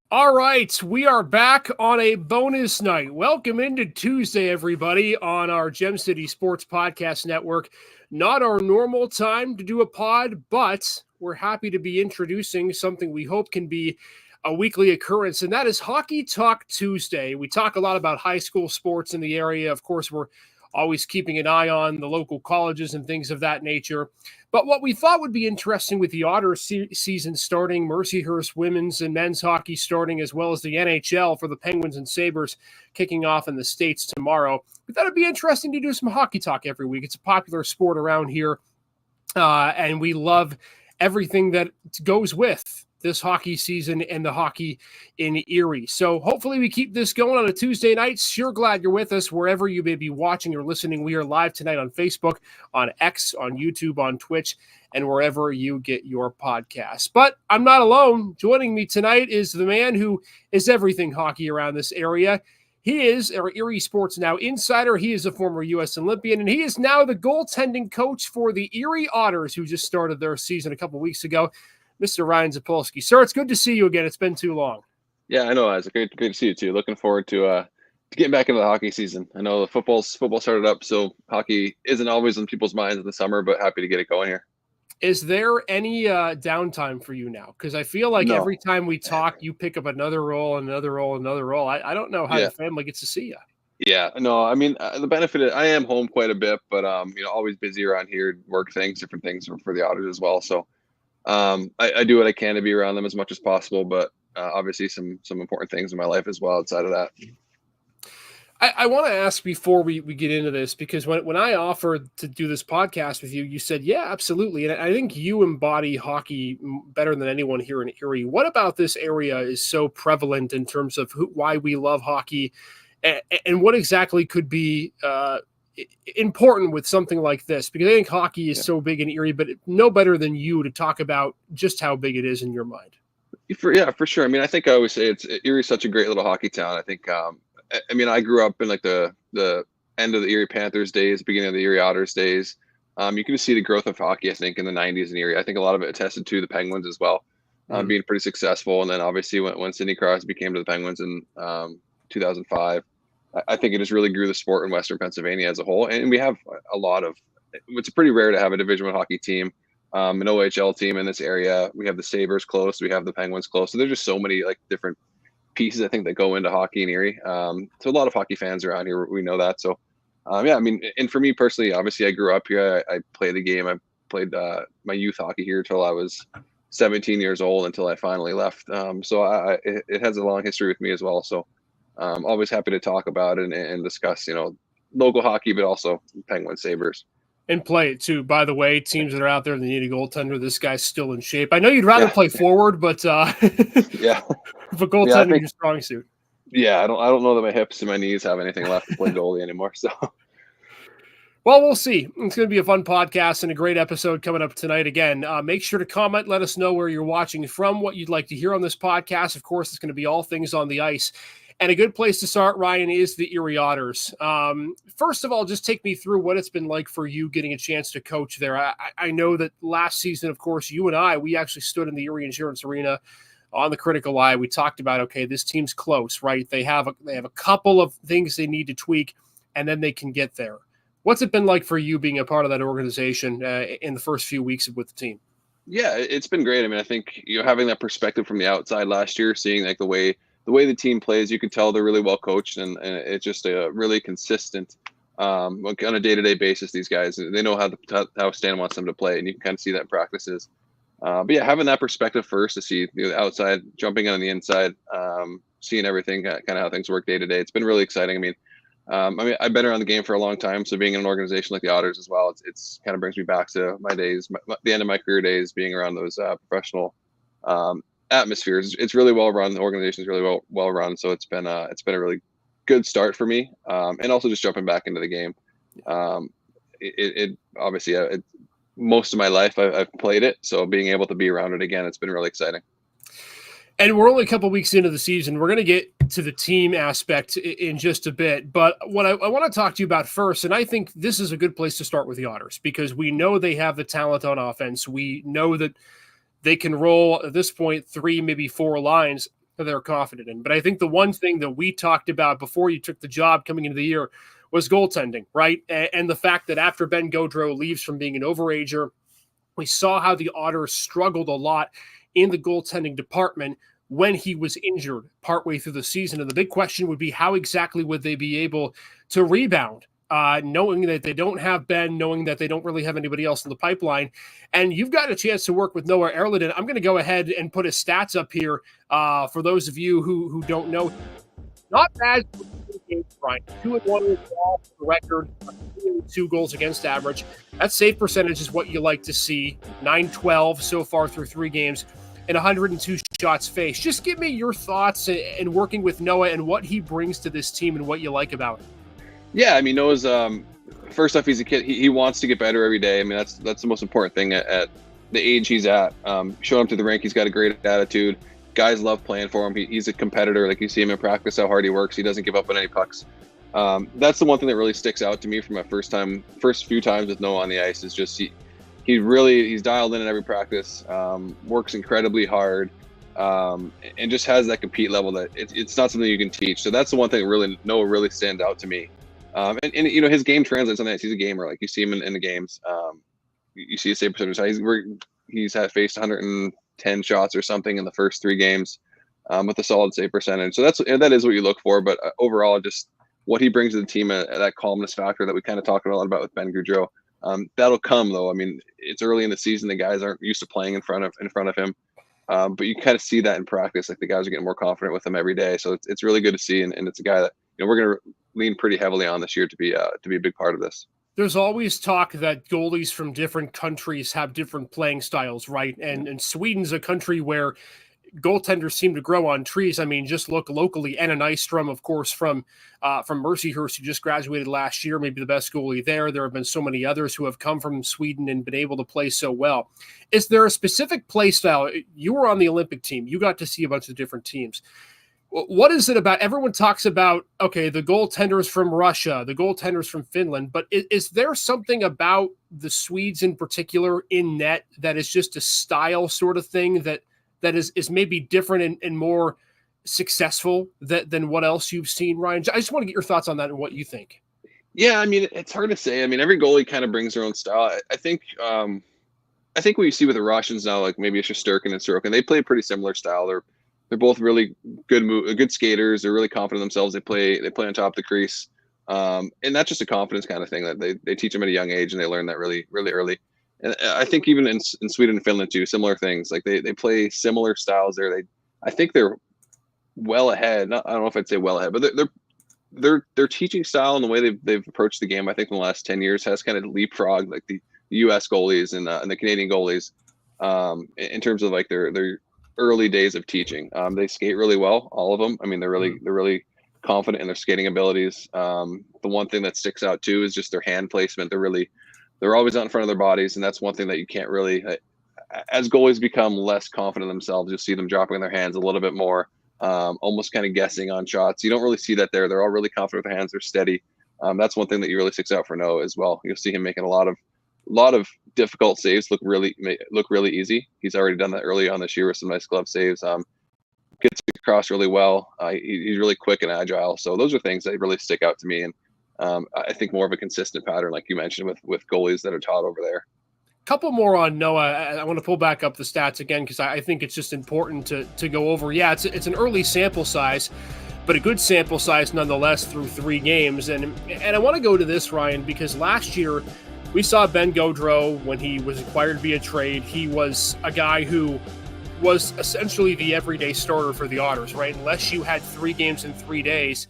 All right, we are back on a bonus night. Welcome into Tuesday, everybody, on our Gem City Sports Podcast Network. Not our normal time to do a pod, but we're happy to be introducing something we hope can be a weekly occurrence, and that is Hockey Talk Tuesday. We talk a lot about high school sports in the area. Of course, we're always keeping an eye on the local colleges and things of that nature. But what we thought would be interesting with the Otters season starting, Mercyhurst women's and men's hockey starting, as well as the NHL for the Penguins and Sabres kicking off in the States tomorrow, we thought it'd be interesting to do some hockey talk every week. It's a popular sport around here, and we love everything that goes with this hockey season and the hockey in Erie. So hopefully we keep this going on a Tuesday night. Sure glad you're with us wherever you may be watching or listening. We are live tonight on Facebook, on X, on YouTube, on Twitch, and wherever you get your podcasts. But I'm not alone. Joining me tonight is the man who is everything hockey around this area. He is our Erie Sports Now insider. He is a former U.S. Olympian, and he is now the goaltending coach for the Erie Otters, who just started their season a couple weeks ago. Mr. Ryan Zapolsky. Sir, it's good to see you again. It's been too long. Yeah, I know, Isaac. Great to see you too. Looking forward to getting back into the hockey season. I know the football started up, so hockey isn't always on people's minds in the summer, but happy to get it going here. Is there any downtime for you now? Because I feel like every time we talk, you pick up another role, another role, another role. I don't know how the family gets to see you. Yeah, no, I mean, the benefit is I am home quite a bit, but always busy around here, work things, different things for the Otters as well. So I do what I can to be around them as much as possible, but obviously some important things in my life as well outside of that. I want to ask before we get into this, because when I offered to do this podcast with you, you said, yeah, absolutely. And I think you embody hockey better than anyone here in Erie. What about this area is so prevalent in terms of why we love hockey, and what exactly could be important with something like this? Because I think hockey is so big in Erie, but no better than you to talk about just how big it is in your mind. For sure. I mean, I think I always say Erie's such a great little hockey town. I think, I grew up in like the end of the Erie Panthers days, beginning of the Erie Otters days. You can see the growth of hockey, I think, in the 90s in Erie. I think a lot of it attested to the Penguins as well, being pretty successful. And then obviously when Sidney Crosby came to the Penguins in 2005, I think it just really grew the sport in Western Pennsylvania as a whole. And we have a lot of, it's pretty rare to have a Division I hockey team, an OHL team in this area. We have the Sabres close, we have the Penguins close. So there's just so many like different pieces, I think, that go into hockey in Erie. So a lot of hockey fans around here, we know that. So and for me personally, obviously I grew up here. I played the game. I played my youth hockey here until I was 17 years old, until I finally left. So it has a long history with me as well. So I'm always happy to talk about it and discuss, local hockey, but also Penguins, Sabres. And play it too. By the way, teams that are out there that need a goaltender, this guy's still in shape. I know you'd rather play forward, but but goaltending is strong suit. Yeah, I don't know that my hips and my knees have anything left to play goalie anymore. So, well, we'll see. It's going to be a fun podcast and a great episode coming up tonight. Again, make sure to comment. Let us know where you're watching from, what you'd like to hear on this podcast. Of course, it's going to be all things on the ice. And a good place to start, Ryan, is the Erie Otters. First of all, just take me through what it's been like for you getting a chance to coach there. I know that last season, of course, you and we actually stood in the Erie Insurance Arena on the critical eye. We talked about, okay, this team's close, right? They have a couple of things they need to tweak, and then they can get there. What's it been like for you being a part of that organization in the first few weeks with the team? Yeah, it's been great. I mean, I think, having that perspective from the outside last year, seeing like the way the team plays, you can tell they're really well coached, and it's just a really consistent on a day-to-day basis. These guys, they know how Stan wants them to play, and you can kind of see that in practices. But yeah, having that perspective first to see the outside, jumping on the inside, seeing everything, kind of how things work day to day. It's been really exciting. I mean, I've been around the game for a long time, so being in an organization like the Otters as well, it's kind of brings me back to my days, the end of my career days, being around those professional atmospheres. It's really well run. The organization is really well run. So it's been a really good start for me. And also just jumping back into the game. It obviously most of my life I've played it. So being able to be around it again, it's been really exciting. And we're only a couple weeks into the season. We're going to get to the team aspect in just a bit. But what I want to talk to you about first, and I think this is a good place to start with the Otters, because we know they have the talent on offense. We know that they can roll at this point 3, maybe 4 lines. that they're confident in. But I think the one thing that we talked about before you took the job coming into the year was goaltending, right? And the fact that after Ben Gaudreau leaves from being an overager, we saw how the Otters struggled a lot in the goaltending department when he was injured partway through the season. And the big question would be, how exactly would they be able to rebound, knowing that they don't have Ben, knowing that they don't really have anybody else in the pipeline. And you've got a chance to work with Noah Erliden. I'm going to go ahead and put his stats up here for those of you who don't know. Not bad for the games, Brian. 2-1 overall for the record, 2 goals against average. That save percentage is what you like to see. 9-12 so far through 3 games and 102 shots faced. Just give me your thoughts in working with Noah and what he brings to this team and what you like about him. Yeah, I mean, Noah's first off, he's a kid. He wants to get better every day. I mean, that's the most important thing at the age he's at. Showing up to the rink, he's got a great attitude. Guys love playing for him. He's a competitor. Like, you see him in practice, how hard he works. He doesn't give up on any pucks. That's the one thing that really sticks out to me from my first few times with Noah on the ice is just he's dialed in every practice, works incredibly hard, and just has that compete level that it's not something you can teach. So that's the one thing that Noah really stands out to me. And you know, his game translates on that. He's a gamer. Like, you see him in the games. You see his save percentage. He's faced 110 shots or something in the first 3 games, with a solid save percentage. So that is what you look for. But overall, just what he brings to the team, that calmness factor that we kind of talked a lot about with Ben Gaudreau. That'll come though. I mean, it's early in the season. The guys aren't used to playing in front of him. But you kind of see that in practice. Like, the guys are getting more confident with him every day. So it's really good to see. And it's a guy that, you know, we're going to lean pretty heavily on this year to be a big part of this. There's always talk that goalies from different countries have different playing styles, right? And Sweden's a country where goaltenders seem to grow on trees. I mean, just look locally. Anna Nystrom, of course, from Mercyhurst, who just graduated last year, maybe the best goalie there. There have been so many others who have come from Sweden and been able to play so well. Is there a specific play style? You were on the Olympic team. You got to see a bunch of different teams. What is it about? Everyone talks about, okay, the goaltenders from Russia, the goaltenders from Finland, but is there something about the Swedes in particular in net that is just a style sort of thing that is maybe different and more successful than what else you've seen, Ryan? I just want to get your thoughts on that and what you think. Yeah, I mean, it's hard to say. I mean, every goalie kind of brings their own style. I think what you see with the Russians now, like maybe it's Shesterkin and Sorokin, they play a pretty similar style. They're both really good skaters. They're really confident in themselves. They play on top of the crease. And that's just a confidence kind of thing that they teach them at a young age, and they learn that really, really early. And I think even in Sweden and Finland too, similar things. Like, they play similar styles there. I think they're well ahead. I don't know if I'd say well ahead, but their teaching style and the way they've approached the game, I think in the last 10 years has kind of leapfrogged like the U.S. goalies and the Canadian goalies, in terms of like their early days of teaching. They skate really well, all of them. I mean, they're really confident in their skating abilities. The one thing that sticks out too is just their hand placement. They're always out in front of their bodies, and that's one thing that you can't really. As goalies become less confident in themselves, you'll see them dropping their hands a little bit more, almost kind of guessing on shots. You don't really see that there. They're all really confident with their hands. They're steady. That's one thing that really sticks out for Noah as well. You'll see him making a lot of difficult saves look really easy. He's already done that early on this year with some nice glove saves. Gets across really well. He's really quick and agile. So those are things that really stick out to me. And I think more of a consistent pattern, like you mentioned, with goalies that are taught over there. Couple more on Noah. I want to pull back up the stats again because I think it's just important to go over. Yeah, it's an early sample size, but a good sample size nonetheless through 3 games. And I want to go to this, Ryan, because last year we saw Ben Gaudreau when he was acquired via trade. He was a guy who was essentially the everyday starter for the Otters, right? Unless you had 3 games in 3 days,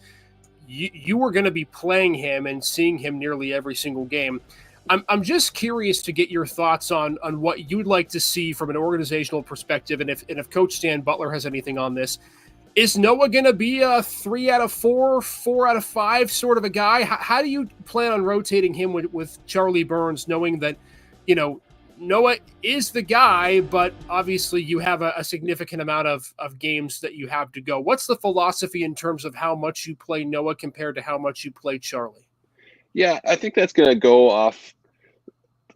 you were going to be playing him and seeing him nearly every single game. I'm just curious to get your thoughts on what you'd like to see from an organizational perspective, and if Coach Stan Butler has anything on this. Is Noah going to be a 3 out of 4, 4 out of 5 sort of a guy? How do you plan on rotating him with Charlie Burns, knowing that, Noah is the guy, but obviously you have a significant amount of games that you have to go. What's the philosophy in terms of how much you play Noah compared to how much you play Charlie? Yeah, I think that's going to go off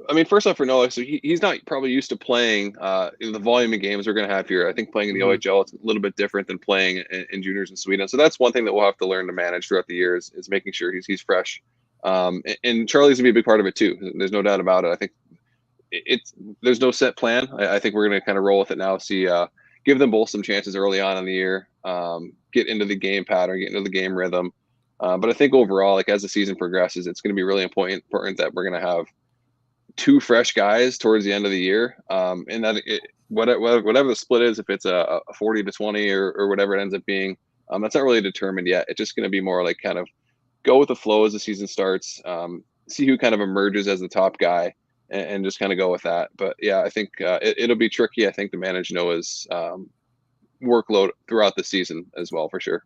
I mean, first off for Noah, so he's not probably used to playing in the volume of games we're going to have here. I think playing in the OHL it's a little bit different than playing in juniors in Sweden. So that's one thing that we'll have to learn to manage throughout the years is making sure he's fresh. And Charlie's gonna be a big part of it too. There's no doubt about it. I think there's no set plan. I think we're going to kind of roll with it now. See, give them both some chances early on in the year. Get into the game pattern, get into the game rhythm. But I think overall, like as the season progresses, it's going to be really important that we're going to have two fresh guys towards the end of the year. And that whatever the split is, if it's a 40-20 or whatever it ends up being, that's not really determined yet. It's just going to be more like kind of go with the flow as the season starts. See who kind of emerges as the top guy, and just kind of go with that. But yeah, I think it'll be tricky, I think, to manage Noah's workload throughout the season as well, for sure.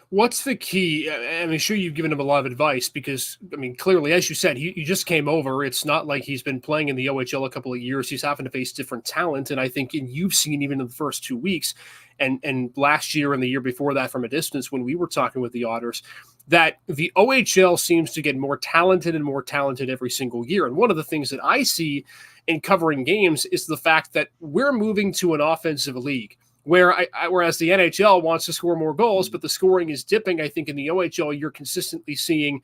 What's the key? I mean, sure, you've given him a lot of advice because, I mean, clearly, as you said, he just came over. It's not like he's been playing in the OHL a couple of years. He's having to face different talent. And I think, and you've seen even in the first 2 weeks and last year and the year before that from a distance when we were talking with the Otters, that the OHL seems to get more talented and more talented every single year. And one of the things that I see in covering games is the fact that we're moving to an offensive league. Whereas the NHL wants to score more goals, but the scoring is dipping. I think in the OHL, you're consistently seeing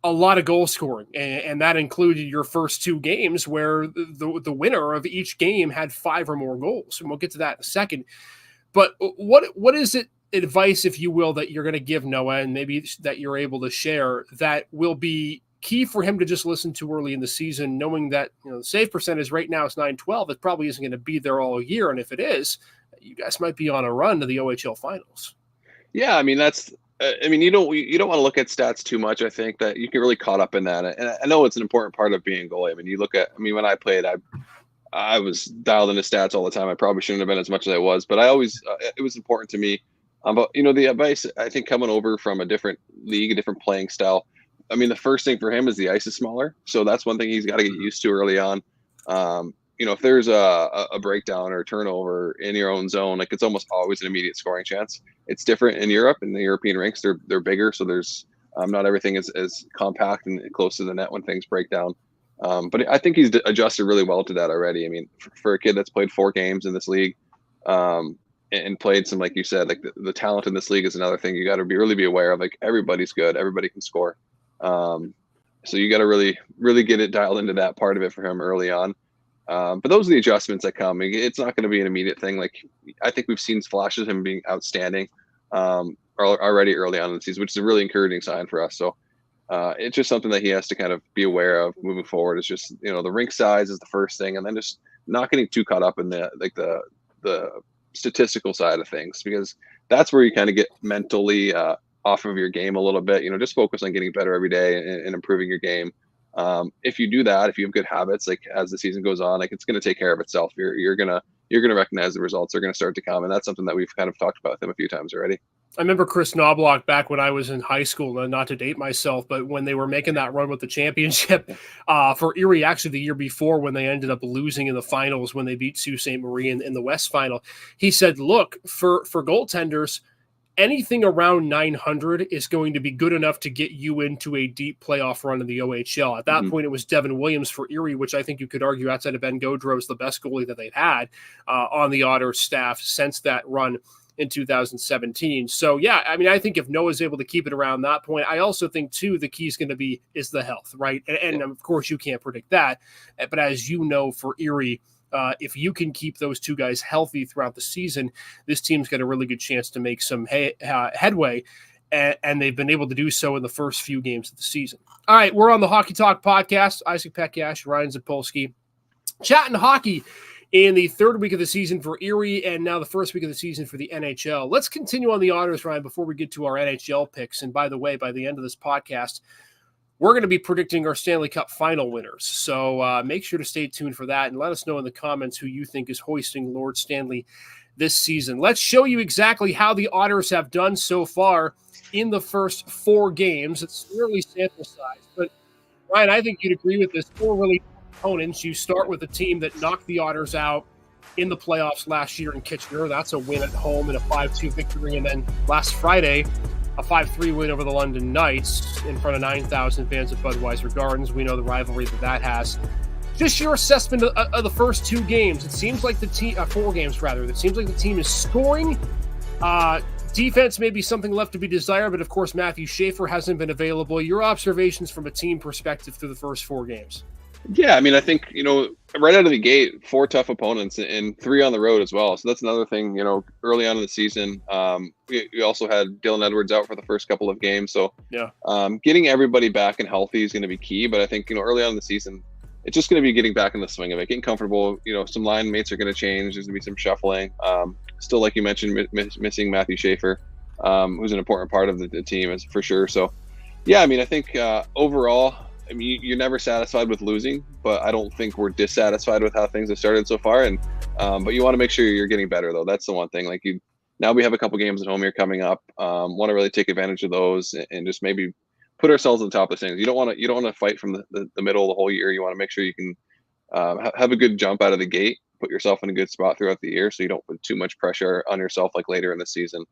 a lot of goal scoring, and that included your first 2 games where the winner of each game had 5 or more goals. And we'll get to that in a second. But what is it, advice, if you will, that you're going to give Noah, and maybe that you're able to share, that will be key for him to just listen to early in the season, knowing that the save percentage right now is .912. It probably isn't going to be there all year, and if it is, you guys might be on a run to the OHL finals. Yeah, I mean that's. I mean, you don't want to look at stats too much. I think that you get really caught up in that, and I know it's an important part of being a goalie. I mean, you look at. I mean, when I played, I was dialed into stats all the time. I probably shouldn't have been as much as I was, but I always it was important to me. But the advice, I think, coming over from a different league, a different playing style. I mean, the first thing for him is the ice is smaller, so that's one thing he's got to get used to early on. If there's a breakdown or a turnover in your own zone, like it's almost always an immediate scoring chance. It's different in Europe. In the European rinks, they're bigger, so there's not everything is as compact and close to the net when things break down. But I think he's adjusted really well to that already. I mean, for a kid that's played 4 games in this league, and played some, like you said, like the talent in this league is another thing you got to really be aware of. Like everybody's good, everybody can score. So you got to really get it dialed into that part of it for him early on. But those are the adjustments that come. It's not going to be an immediate thing. Like I think we've seen flashes of him being outstanding already early on in the season, which is a really encouraging sign for us. So it's just something that he has to kind of be aware of moving forward. It's just the rink size is the first thing, and then just not getting too caught up in the statistical side of things, because that's where you kind of get mentally off of your game a little bit. Just focus on getting better every day and improving your game. If you do that, if you have good habits, like as the season goes on, like it's going to take care of itself. You're gonna recognize the results are going to start to come, and that's something that we've kind of talked about with him a few times already. I remember Chris Knobloch back when I was in high school, not to date myself, but when they were making that run with the championship for Erie, actually the year before, when they ended up losing in the finals when they beat Sault Ste. Marie in the West Final, he said, look, for goaltenders, anything around 900 is going to be good enough to get you into a deep playoff run in the OHL. At that point, it was Devin Williams for Erie, which I think you could argue outside of Ben Gaudreau is the best goalie that they've had on the Otters staff since that run in 2017. So, yeah, I mean, I think if Noah's able to keep it around that point, I also think, too, the key is going to is the health, right? And of course, you can't predict that. But as you know, for Erie, if you can keep those 2 guys healthy throughout the season, this team's got a really good chance to make some headway, and they've been able to do so in the first few games of the season. All right, we're on the Hockey Talk podcast. Isaac Petkash, Ryan Zapolsky, chatting hockey in the 3rd week of the season for Erie, and now the 1st week of the season for the NHL. Let's continue on the Otters, Ryan, before we get to our NHL picks. And by the way, by the end of this podcast, we're going to be predicting our Stanley Cup final winners. So make sure to stay tuned for that and let us know in the comments who you think is hoisting Lord Stanley this season. Let's show you exactly how the Otters have done so far in the first 4 games. It's early sample size, but Ryan, I think you'd agree with this. 4 really opponents. You start with a team that knocked the Otters out in the playoffs last year in Kitchener. That's a win at home and a 5-2 victory. And then last Friday, a 5-3 win over the London Knights in front of 9,000 fans at Budweiser Gardens. We know the rivalry that has. Just your assessment of the first 2 games. It seems like the team, 4 games rather. It seems like the team is scoring. Defense may be something left to be desired, but of course Matthew Schaefer hasn't been available. Your observations from a team perspective through the first 4 games. Yeah, I mean, I think, right out of the gate, 4 tough opponents and 3 on the road as well. So that's another thing, early on in the season. We also had Dylan Edwards out for the first couple of games. So yeah, getting everybody back and healthy is going to be key. But I think, early on in the season, it's just going to be getting back in the swing of it, getting comfortable. Some line mates are going to change. There's going to be some shuffling. Still, like you mentioned, missing Matthew Schaefer, who's an important part of the team, is for sure. So, yeah, I mean, I think overall, I mean, you're never satisfied with losing, but I don't think we're dissatisfied with how things have started so far. And but you want to make sure you're getting better, though. That's the one thing. Like now we have a couple games at home here coming up. Want to really take advantage of those and just maybe put ourselves on top of things. You don't want to fight from the middle of the whole year. You want to make sure you can have a good jump out of the gate, put yourself in a good spot throughout the year, so you don't put too much pressure on yourself like later in the season.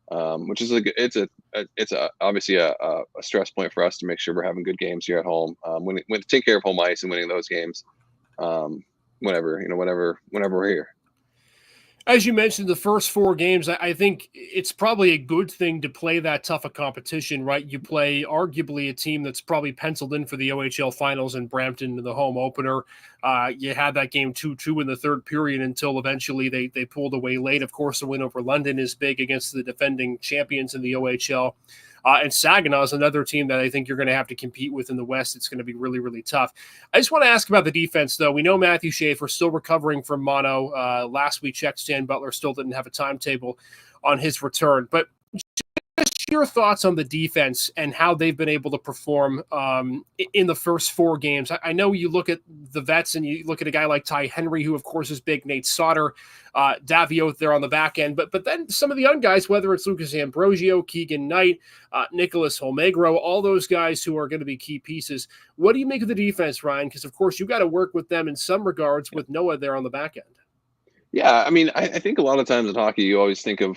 Which is it's obviously a stress point for us to make sure we're having good games here at home. When take care of home ice and winning those games, whenever we're here. As you mentioned, the first 4 games, I think it's probably a good thing to play that tough a competition, right? You play arguably a team that's probably penciled in for the OHL finals in Brampton in the home opener. You had that game 2-2 in the third period until eventually they pulled away late. Of course, the win over London is big against the defending champions in the OHL. And Saginaw is another team that I think you're going to have to compete with in the West. It's going to be really, really tough. I just want to ask about the defense, though. We know Matthew Schaefer still recovering from mono. Last we checked, Stan Butler still didn't have a timetable on his return. But just your thoughts on the defense and how they've been able to perform in the first 4 games. I know you look at the vets and you look at a guy like Ty Henry, who of course is big, Nate Sauter, Davio there on the back end, but then some of the young guys, whether it's Lucas Ambrosio, Keegan Knight, Nicholas Holmegro, all those guys who are going to be key pieces. What do you make of the defense, Ryan? Because of course you got to work with them in some regards with Noah there on the back end. Yeah, I mean, I think a lot of times in hockey you always think of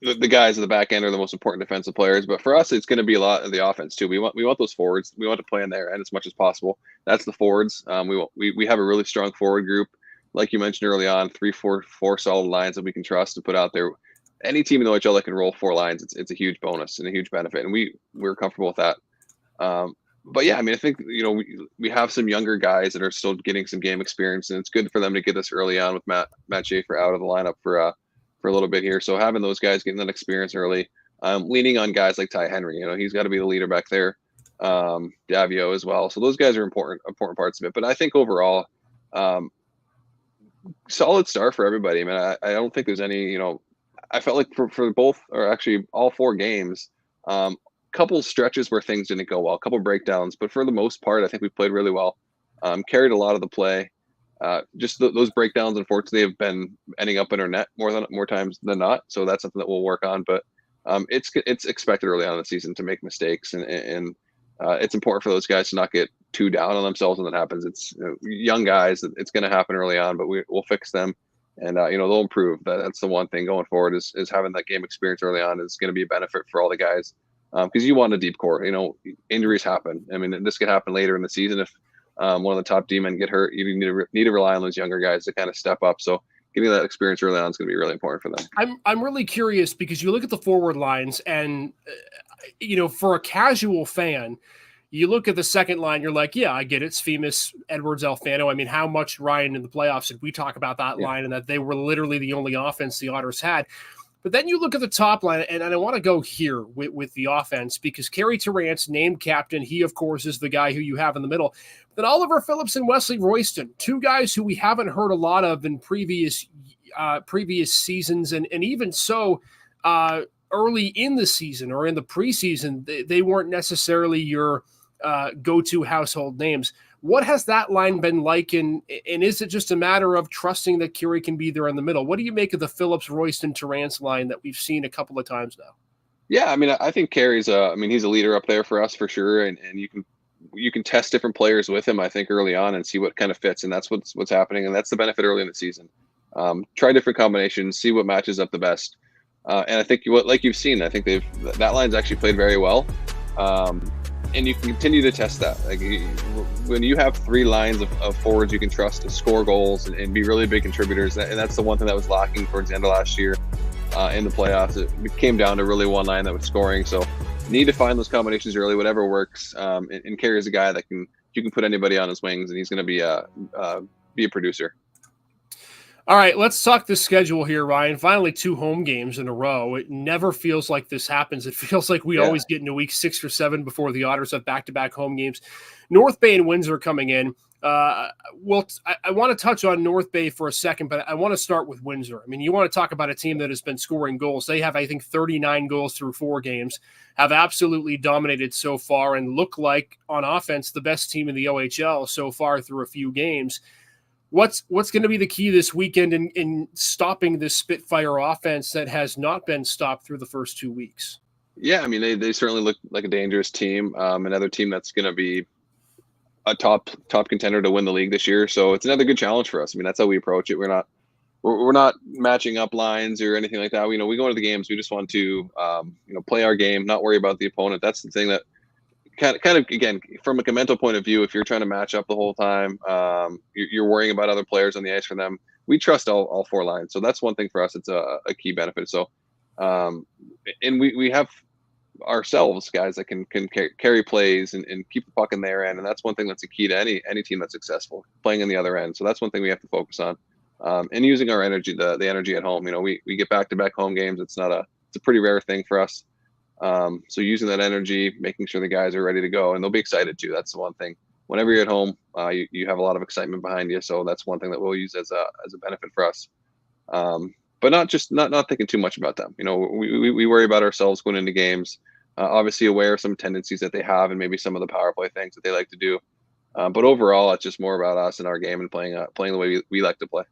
the guys at the back end are the most important defensive players, but for us, it's going to be a lot of the offense too. We want those forwards. We want to play in their end as much as possible. That's the forwards. We have a really strong forward group, like you mentioned early on, 4 solid lines that we can trust to put out there. Any team in the OHL that can roll 4 lines, it's a huge bonus and a huge benefit, and we're comfortable with that. But yeah, I mean, I think we have some younger guys that are still getting some game experience, and it's good for them to get this early on with Matt Schaefer out of the lineup for a little bit here. So having those guys getting that experience early, leaning on guys like Ty Henry, he's got to be the leader back there. Davio as well. So those guys are important parts of it. But I think overall, solid start for everybody. I mean, I don't think there's any, I felt like for both, or actually all 4 games, couple stretches where things didn't go well, a couple breakdowns, but for the most part, I think we played really well. Carried a lot of the play. Just those breakdowns, unfortunately, have been ending up in our net more times than not. So that's something that we'll work on. But it's expected early on in the season to make mistakes, and it's important for those guys to not get too down on themselves when that happens. It's young guys. It's going to happen early on, but we'll fix them, and they'll improve. That's the one thing going forward is having that game experience early on is going to be a benefit for all the guys, because you want a deep core. Injuries happen. I mean, this could happen later in the season if one of the top D-men get hurt. You need to rely on those younger guys to kind of step up. So getting that experience early on is going to be really important for them. I'm really curious because you look at the forward lines and, for a casual fan, you look at the second line, you're like, yeah, I get it. It's Femus, Edwards, Alfano. I mean, how much, Ryan, in the playoffs did we talk about that line and that they were literally the only offense the Otters had? But then you look at the top line, and I want to go here with the offense because Carey Terrance, named captain, he, of course, is the guy who you have in the middle. Then Oliver Phillips and Wesley Royston, 2 guys who we haven't heard a lot of in previous seasons, and even so early in the season or in the preseason, they weren't necessarily your go-to household names. What has that line been like, and is it just a matter of trusting that Carey can be there in the middle? What do you make of the Phillips, Royston, Terrance line that we've seen a couple of times now? Yeah, I mean, I think Carey's he's a leader up there for us for sure, and you can test different players with him, I think, early on and see what kind of fits, and that's what's happening, and that's the benefit early in the season. Try different combinations, see what matches up the best, and I think like you've seen, I think that line's actually played very well. and you can continue to test that. Like when you have three lines of forwards you can trust to score goals and be really big contributors, and that's the one thing that was lacking towards the end of last year in the playoffs. It came down to really one line that was scoring. So you need to find those combinations early, whatever works. And Carey is a guy that you can put anybody on his wings, and he's going to be a producer. All right, let's talk the schedule here, Ryan. Finally, 2 home games in a row. It never feels like this happens. It feels like we always get into week 6 or 7 before the Otters have back-to-back home games. North Bay and Windsor coming in. I want to touch on North Bay for a second, but I want to start with Windsor. I mean, you want to talk about a team that has been scoring goals. They have, I think, 39 goals through 4 games, have absolutely dominated so far, and look like, on offense, the best team in the OHL so far through a few games. What's going to be the key this weekend in stopping this Spitfire offense that has not been stopped through the first 2 weeks? Yeah, I mean, they certainly look like a dangerous team. Another team that's going to be a top contender to win the league this year. So it's another good challenge for us. I mean, that's how we approach it. We're not matching up lines or anything like that. We go into the games. We just want to play our game, not worry about the opponent. That's the thing that kind of again, from a mental point of view, if you're trying to match up the whole time, you're worrying about other players on the ice for them. We trust all 4 lines, so that's one thing for us. It's a key benefit. So, and we have ourselves guys that can carry plays and keep the puck in their end, and that's one thing that's a key to any team that's successful, playing in the other end. So that's one thing we have to focus on, and using our energy, the energy at home. We get back-to-back home games. It's a pretty rare thing for us. So using that energy, making sure the guys are ready to go, and they'll be excited too. That's the one thing. Whenever you're at home, you have a lot of excitement behind you. So that's one thing that we'll use as a benefit for us. But not thinking too much about them. We worry about ourselves going into games. Obviously aware of some tendencies that they have and maybe some of the power play things that they like to do. But overall, it's just more about us and our game and playing the way we like to play.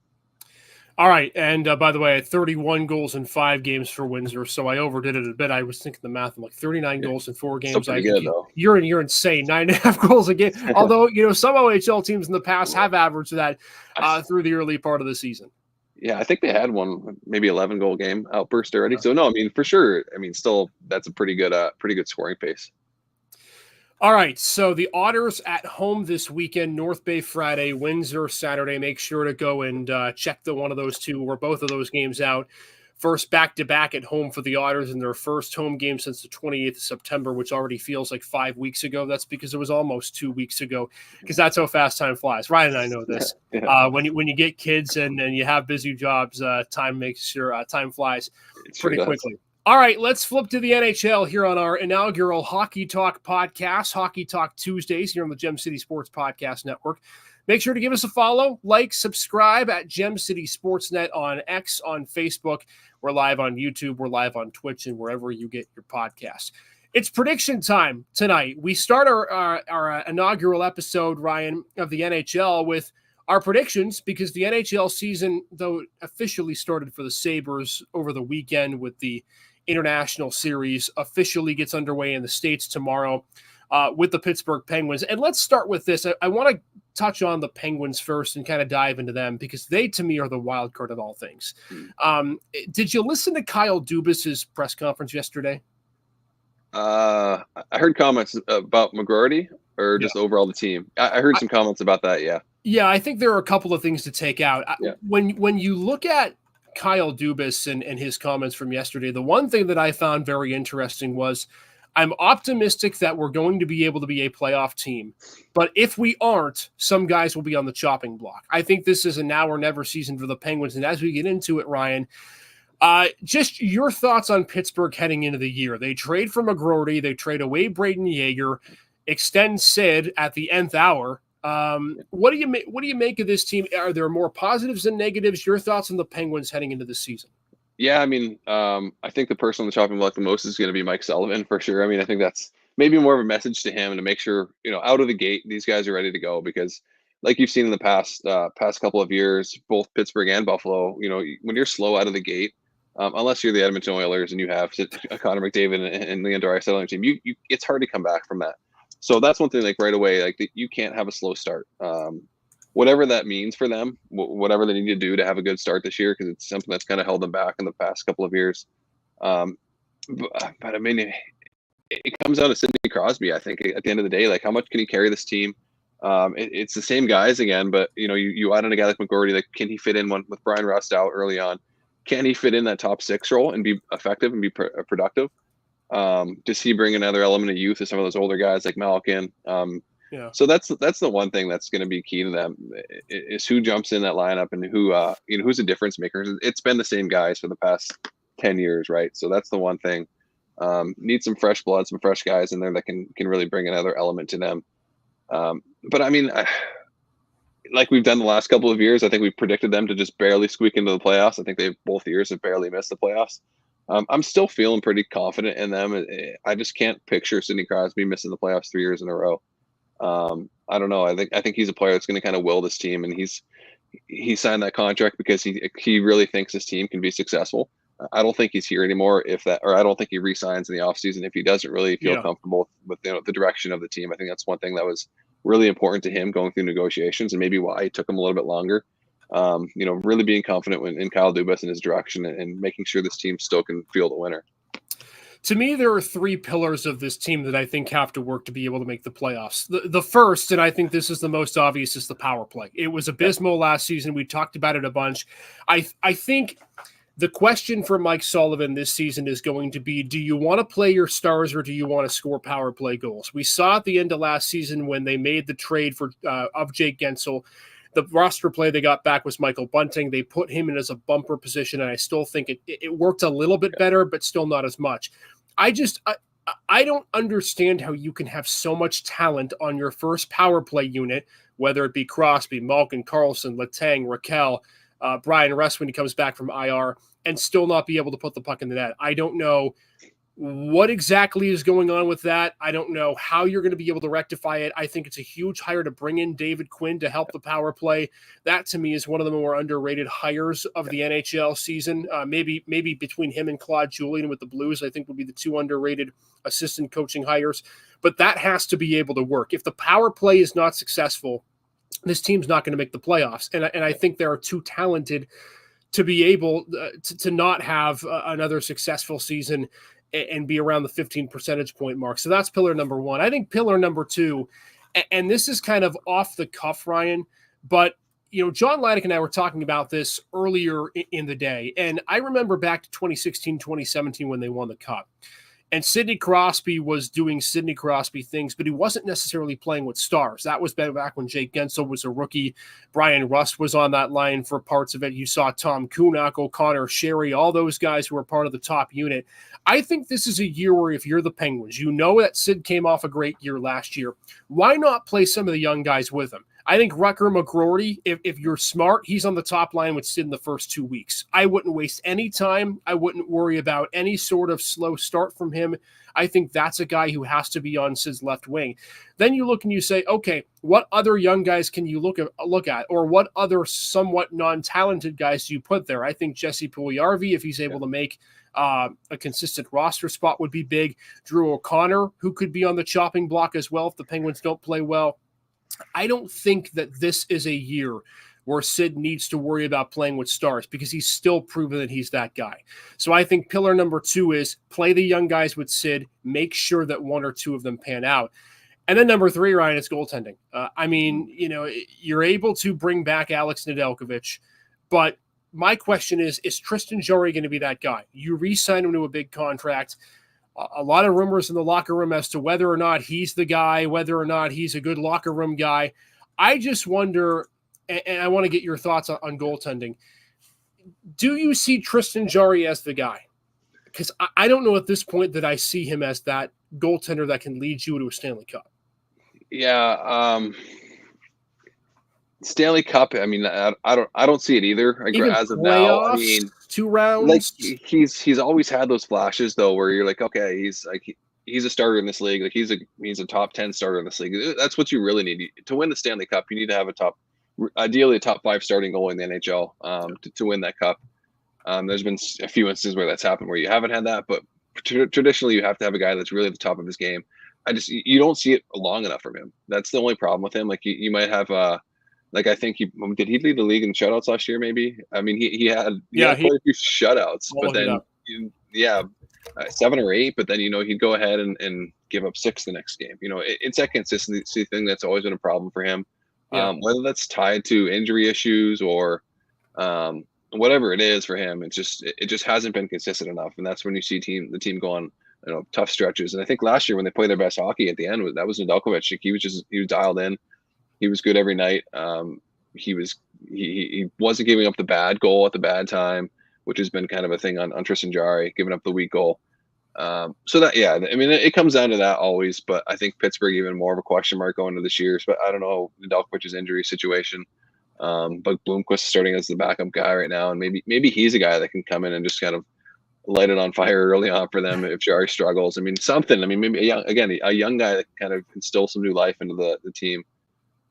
All right, and by the way, I had 31 goals in 5 games for Windsor, so I overdid it a bit. I was thinking the math. I'm like 39 goals in 4 games. Still pretty good, though. You're insane. 9.5 goals a game. Although some OHL teams in the past have averaged that through the early part of the season. Yeah, I think they had one, maybe 11-goal game outburst already. So no, I mean, for sure. I mean, still that's a pretty good scoring pace. All right, so the Otters at home this weekend, North Bay Friday, Windsor Saturday. Make sure to go and check one of those 2 or both of those games out. First back-to-back at home for the Otters in their first home game since the 28th of September, which already feels like 5 weeks ago. That's because it was almost 2 weeks ago, because that's how fast time flies. Ryan and I know this. Yeah. When you get kids and you have busy jobs, time flies pretty quickly. All right, let's flip to the NHL here on our inaugural Hockey Talk podcast, Hockey Talk Tuesdays here on the Gem City Sports Podcast Network. Make sure to give us a follow, like, subscribe at Gem City Sportsnet on X, on Facebook. We're live on YouTube, we're live on Twitch, and wherever you get your podcasts. It's prediction time tonight. We start our inaugural episode, Ryan, of the NHL with our predictions, because the NHL season, though officially started for the Sabres over the weekend with the International Series, officially gets underway in the States tomorrow with the Pittsburgh Penguins. And let's start with this. I want to touch on the Penguins first and kind of dive into them, because they, to me, are the wild card of all things. Did you listen to Kyle Dubas's press conference yesterday? I heard comments about McGroarty or just overall the team. I heard some comments about that, yeah. Yeah, I think there are a couple of things to take out. Yeah. When you look at Kyle Dubas and his comments from yesterday, the one thing that I found very interesting was, I'm optimistic that we're going to be able to be a playoff team, but if we aren't, some guys will be on the chopping block. I think this is a now or never season for the Penguins. And as we get into it, Ryan, just your thoughts on Pittsburgh heading into the year. They trade for McGroarty, they trade away Braden Yeager, extend Sid at the nth hour. What do you make of this team? Are there more positives than negatives? Your thoughts on the Penguins heading into the season? Yeah, I mean, I think the person on the chopping block the most is going to be Mike Sullivan for sure. I mean, I think that's maybe more of a message to him to make sure, out of the gate, these guys are ready to go, because like you've seen in the past couple of years, both Pittsburgh and Buffalo, when you're slow out of the gate, unless you're the Edmonton Oilers and you have Connor McDavid and Leon Draisaitl on your team, it's hard to come back from that. So that's one thing, like right away, like you can't have a slow start. Whatever that means for them, whatever they need to do to have a good start this year, because it's something that's kind of held them back in the past couple of years. But I mean, it comes down to Sidney Crosby. I think at the end of the day, like how much can he carry this team? It's the same guys again, but you add in a guy like McGroarty. Like, can he fit in one with Brian Rust out early on? Can he fit in that top six role and be effective and be productive? Does he bring another element of youth to some of those older guys like Malkin? Yeah. So that's the one thing that's going to be key to them is who jumps in that lineup and who who's a difference maker. It's been the same guys for the past 10 years, right? So that's the one thing. Need some fresh blood, some fresh guys in there that can really bring another element to them. But I mean, like we've done the last couple of years, I think we've predicted them to just barely squeak into the playoffs. I think they both years have barely missed the playoffs. I'm still feeling pretty confident in them. I just can't picture Sidney Crosby missing the playoffs 3 years in a row. I don't know. I think he's a player that's going to kind of will this team, and he signed that contract because he really thinks his team can be successful. I don't think he's here anymore I don't think he re-signs in the offseason if he doesn't really feel comfortable with the direction of the team. I think that's one thing that was really important to him going through negotiations, and maybe why it took him a little bit longer. Really being confident in Kyle Dubas and his direction and making sure this team still can feel the winner. To me, there are three pillars of this team that I think have to work to be able to make the playoffs. The first, and I think this is the most obvious, is the power play. It was abysmal last season. We talked about it a bunch. I think the question for Mike Sullivan this season is going to be, do you want to play your stars or do you want to score power play goals? We saw at the end of last season when they made the trade of Jake Gensel, the roster play they got back was Michael Bunting. They put him in as a bumper position, and I still think it worked a little bit better, but still not as much. I don't understand how you can have so much talent on your first power play unit, whether it be Crosby, Malkin, Carlson, Letang, Raquel, Brian Rust when he comes back from IR, and still not be able to put the puck in the net. I don't know what exactly is going on with that. I don't know how you're going to be able to rectify it. I think it's a huge hire to bring in David Quinn to help the power play. That to me is one of the more underrated hires of the NHL season. Maybe between him and Claude Julien with the Blues, I think would be the two underrated assistant coaching hires. But that has to be able to work. If the power play is not successful, this team's not going to make the playoffs. And I think they are too talented to be able to not have another successful season and be around the 15 percentage point mark. So that's pillar number one. I think pillar number two, and this is kind of off the cuff, Ryan, but John Leidick and I were talking about this earlier in the day. And I remember back to 2016, 2017 when they won the Cup. And Sidney Crosby was doing Sidney Crosby things, but he wasn't necessarily playing with stars. That was back when Jake Gensel was a rookie. Brian Rust was on that line for parts of it. You saw Tom Kunak, O'Connor, Sherry, all those guys who were part of the top unit. I think this is a year where if you're the Penguins, you know that Sid came off a great year last year. Why not play some of the young guys with him? I think Rucker McGroarty, if you're smart, he's on the top line with Sid in the first 2 weeks. I wouldn't waste any time. I wouldn't worry about any sort of slow start from him. I think that's a guy who has to be on Sid's left wing. Then you look and you say, okay, what other young guys can you look at? Or what other somewhat non-talented guys do you put there? I think Jesse Puljujarvi, if he's able to make a consistent roster spot, would be big. Drew O'Connor, who could be on the chopping block as well if the Penguins don't play well. I don't think that this is a year where Sid needs to worry about playing with stars because he's still proven that he's that guy. So I think pillar number two is play the young guys with Sid, make sure that one or two of them pan out. And then number three, Ryan, is goaltending. You're able to bring back Alex Nedeljkovic, but my question is Tristan Jarry going to be that guy? You re-sign him to a big contract. A lot of rumors in the locker room as to whether or not he's the guy, whether or not he's a good locker room guy. I just wonder, and I want to get your thoughts on goaltending. Do you see Tristan Jarry as the guy? Because I don't know at this point that I see him as that goaltender that can lead you to a Stanley Cup. Yeah, Stanley Cup. I mean, I don't see it either. Even as of playoffs, now, I mean, 2 rounds. Like he's always had those flashes though, where you're like, okay, he's a starter in this league. Like he's a top 10 starter in this league. That's what you really need to win the Stanley Cup. You need to have ideally a top 5 starting goal in the NHL to win that cup. There's been a few instances where that's happened where you haven't had that, but traditionally you have to have a guy that's really at the top of his game. You don't see it long enough from him. That's the only problem with him. Like you might have I think did he lead the league in shutouts last year? Maybe. I mean, he had quite a few shutouts, but then 7 or 8, but then, he'd go ahead and give up 6 the next game. It's that consistency thing that's always been a problem for him. Yeah. Whether that's tied to injury issues or whatever it is for him, it just hasn't been consistent enough. And that's when you see the team go on, tough stretches. And I think last year when they played their best hockey at the end, that was Nedeljkovic. He was dialed in. He was good every night. He wasn't giving up the bad goal at the bad time, which has been kind of a thing on Tristan Jarry, giving up the weak goal. So that, yeah, I mean, it comes down to that always, but I think Pittsburgh even more of a question mark going into this year. But I don't know Nedeljkovic's injury situation. But Bloomquist starting as the backup guy right now, and maybe he's a guy that can come in and just kind of light it on fire early on for them if Jarry struggles. I mean, something. I mean, maybe a young guy that kind of instill some new life into the team.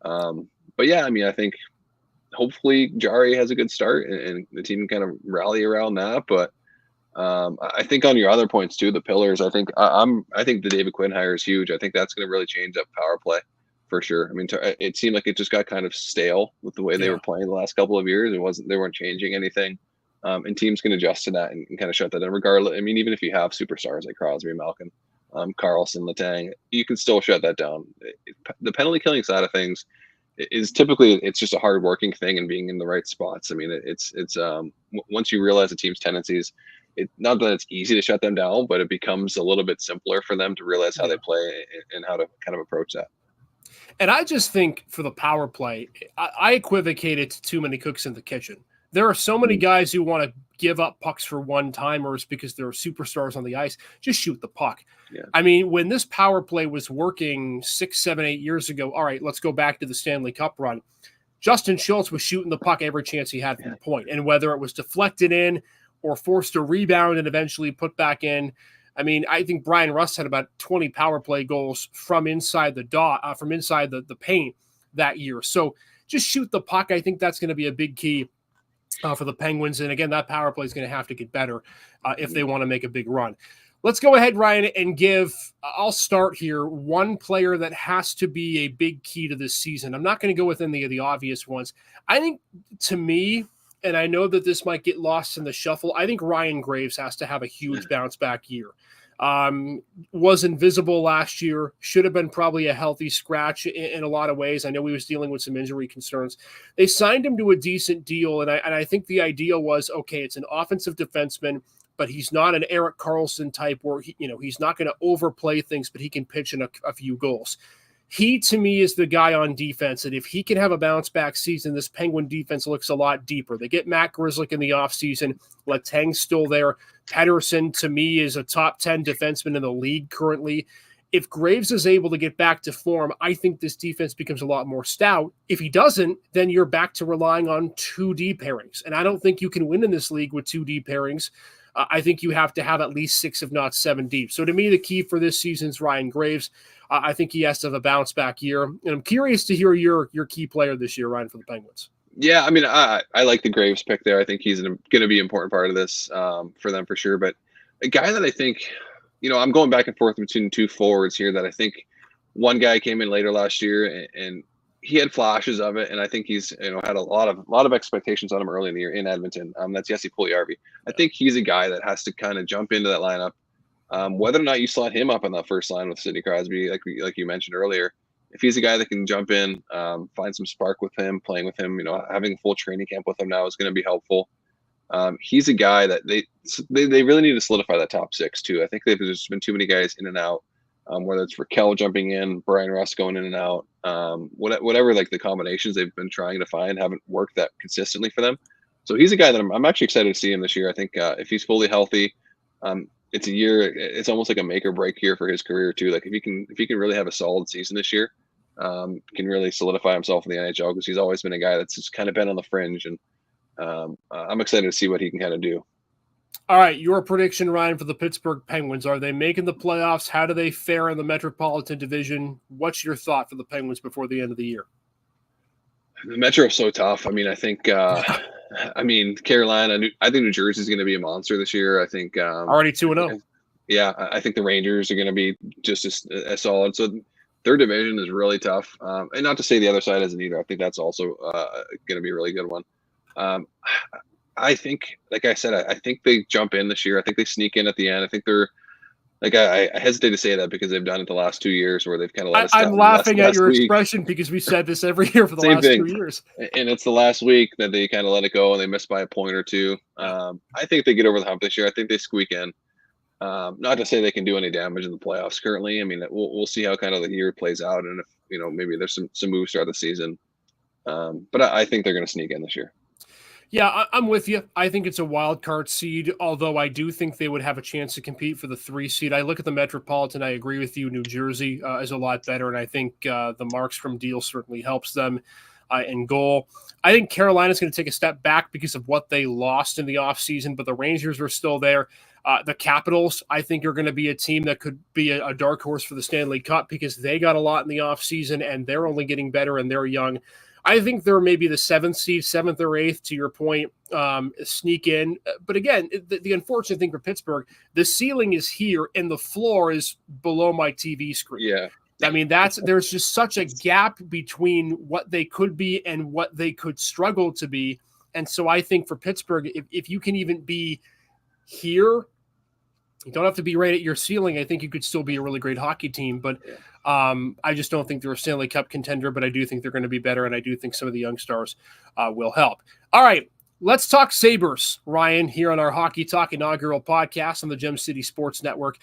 But yeah, I mean, I think hopefully Jarry has a good start and the team can kind of rally around that. But I think on your other points too, the pillars. I think I think the David Quinn hire is huge. I think that's going to really change up power play for sure. I mean, it seemed like it just got kind of stale with the way they were playing the last couple of years. They weren't changing anything, and teams can adjust to that and kind of shut that down. Regardless, I mean, even if you have superstars like Crosby, Malkin, Carlson, Letang, you can still shut that down. The penalty killing side of things is typically it's just a hard working thing and being in the right spots. I mean, it's once you realize the team's tendencies. Not that it's easy to shut them down, but it becomes a little bit simpler for them to realize how they play and how to kind of approach that. And I just think for the power play, I equivocate it to too many cooks in the kitchen. There are so many guys who want to give up pucks for one-timers because they're superstars on the ice. Just shoot the puck. Yeah. I mean, when this power play was working 6, 7, 8 years ago, all right, let's go back to the Stanley Cup run. Justin Schultz was shooting the puck every chance he had from the point. And whether it was deflected in or forced to rebound and eventually put back in, I mean, I think Brian Rust had about 20 power play goals from inside the the paint that year. So just shoot the puck. I think that's going to be a big key for the Penguins. And again, that power play is going to have to get better if they want to make a big run. Let's go ahead, Ryan, and I'll start here, one player that has to be a big key to this season. I'm not going to go with any of the obvious ones. I think, to me, and I know that this might get lost in the shuffle, I think Ryan Graves has to have a huge bounce back year. Was invisible last year, should have been probably a healthy scratch in a lot of ways. I know he was dealing with some injury concerns. They signed him to a decent deal, and I think the idea was, okay, it's an offensive defenseman, but he's not an Erik Karlsson type where he's not going to overplay things, but he can pitch in a few goals. He, to me, is the guy on defense, and if he can have a bounce-back season, this Penguin defense looks a lot deeper. They get Matt Grzelcyk in the offseason. Letang's still there. Pettersson, to me, is a top 10 defenseman in the league currently. If Graves is able to get back to form, I think this defense becomes a lot more stout. If he doesn't, then you're back to relying on 2D pairings, and I don't think you can win in this league with 2D pairings. I think you have to have at least 6, if not 7 deep. So to me, the key for this season is Ryan Graves. I think he has to have a bounce back year. And I'm curious to hear your key player this year, Ryan, for the Penguins. Yeah, I mean, I like the Graves pick there. I think he's going to be an important part of this for them for sure. But a guy that I think, I'm going back and forth between 2 forwards here that I think one guy came in later last year and he had flashes of it, and I think he's had a lot of expectations on him early in the year in Edmonton. That's Jesse Puljujarvi. I think he's a guy that has to kind of jump into that lineup. Whether or not you slot him up on that first line with Sidney Crosby, like you mentioned earlier, if he's a guy that can jump in, find some spark with him, playing with him, having a full training camp with him now is going to be helpful. He's a guy that they really need to solidify that top 6 too. I think there's been too many guys in and out. Whether it's Raquel jumping in, Brian Rust going in and out, whatever like the combinations they've been trying to find haven't worked that consistently for them. So he's a guy that I'm actually excited to see him this year. I think if he's fully healthy, it's a year. It's almost like a make or break year for his career too. Like if he can really have a solid season this year, can really solidify himself in the NHL because he's always been a guy that's just kind of been on the fringe, and I'm excited to see what he can kind of do. All right, your prediction, Ryan, for the Pittsburgh Penguins. Are they making the playoffs? How do they fare in the Metropolitan Division? What's your thought for the Penguins before the end of the year? The Metro is so tough. I mean, I think Carolina, I think New Jersey is going to be a monster this year. I think already 2-0. Yeah, I think the Rangers are going to be just as solid. So their division is really tough. And not to say the other side isn't either. I think that's also going to be a really good one. I think, like I said, I think they jump in this year. I think they sneak in at the end. I think they're like, I hesitate to say that because they've done it the last 2 years where they've kind of let us down. I'm laughing at last your week. expression because we said this every year for the Same last thing. 2 years. And it's the last week that they kind of let it go and they miss by a point or two. I think they get over the hump this year. I think they squeak in. Not to say they can do any damage in the playoffs currently. I mean, we'll see how kind of the year plays out, and if maybe there's some moves throughout the season. But I think they're going to sneak in this year. Yeah, I'm with you. I think it's a wild card seed, although I do think they would have a chance to compete for the 3 seed. I look at the Metropolitan. I agree with you. New Jersey is a lot better, and I think the Markstrom deal certainly helps them in goal. I think Carolina's going to take a step back because of what they lost in the offseason, but the Rangers are still there. The Capitals, I think, are going to be a team that could be a dark horse for the Stanley Cup because they got a lot in the offseason, and they're only getting better, and they're young. I think they're maybe the 7th seed, 7th or 8th, to your point, sneak in. But again, the unfortunate thing for Pittsburgh, the ceiling is here and the floor is below my TV screen. Yeah. I mean, there's just such a gap between what they could be and what they could struggle to be. And so I think for Pittsburgh, if you can even be here, you don't have to be right at your ceiling. I think you could still be a really great hockey team, but I just don't think they're a Stanley Cup contender, but I do think they're going to be better, and I do think some of the young stars will help. All right, let's talk Sabres, Ryan, here on our Hockey Talk inaugural podcast on the Gem City Sports Network.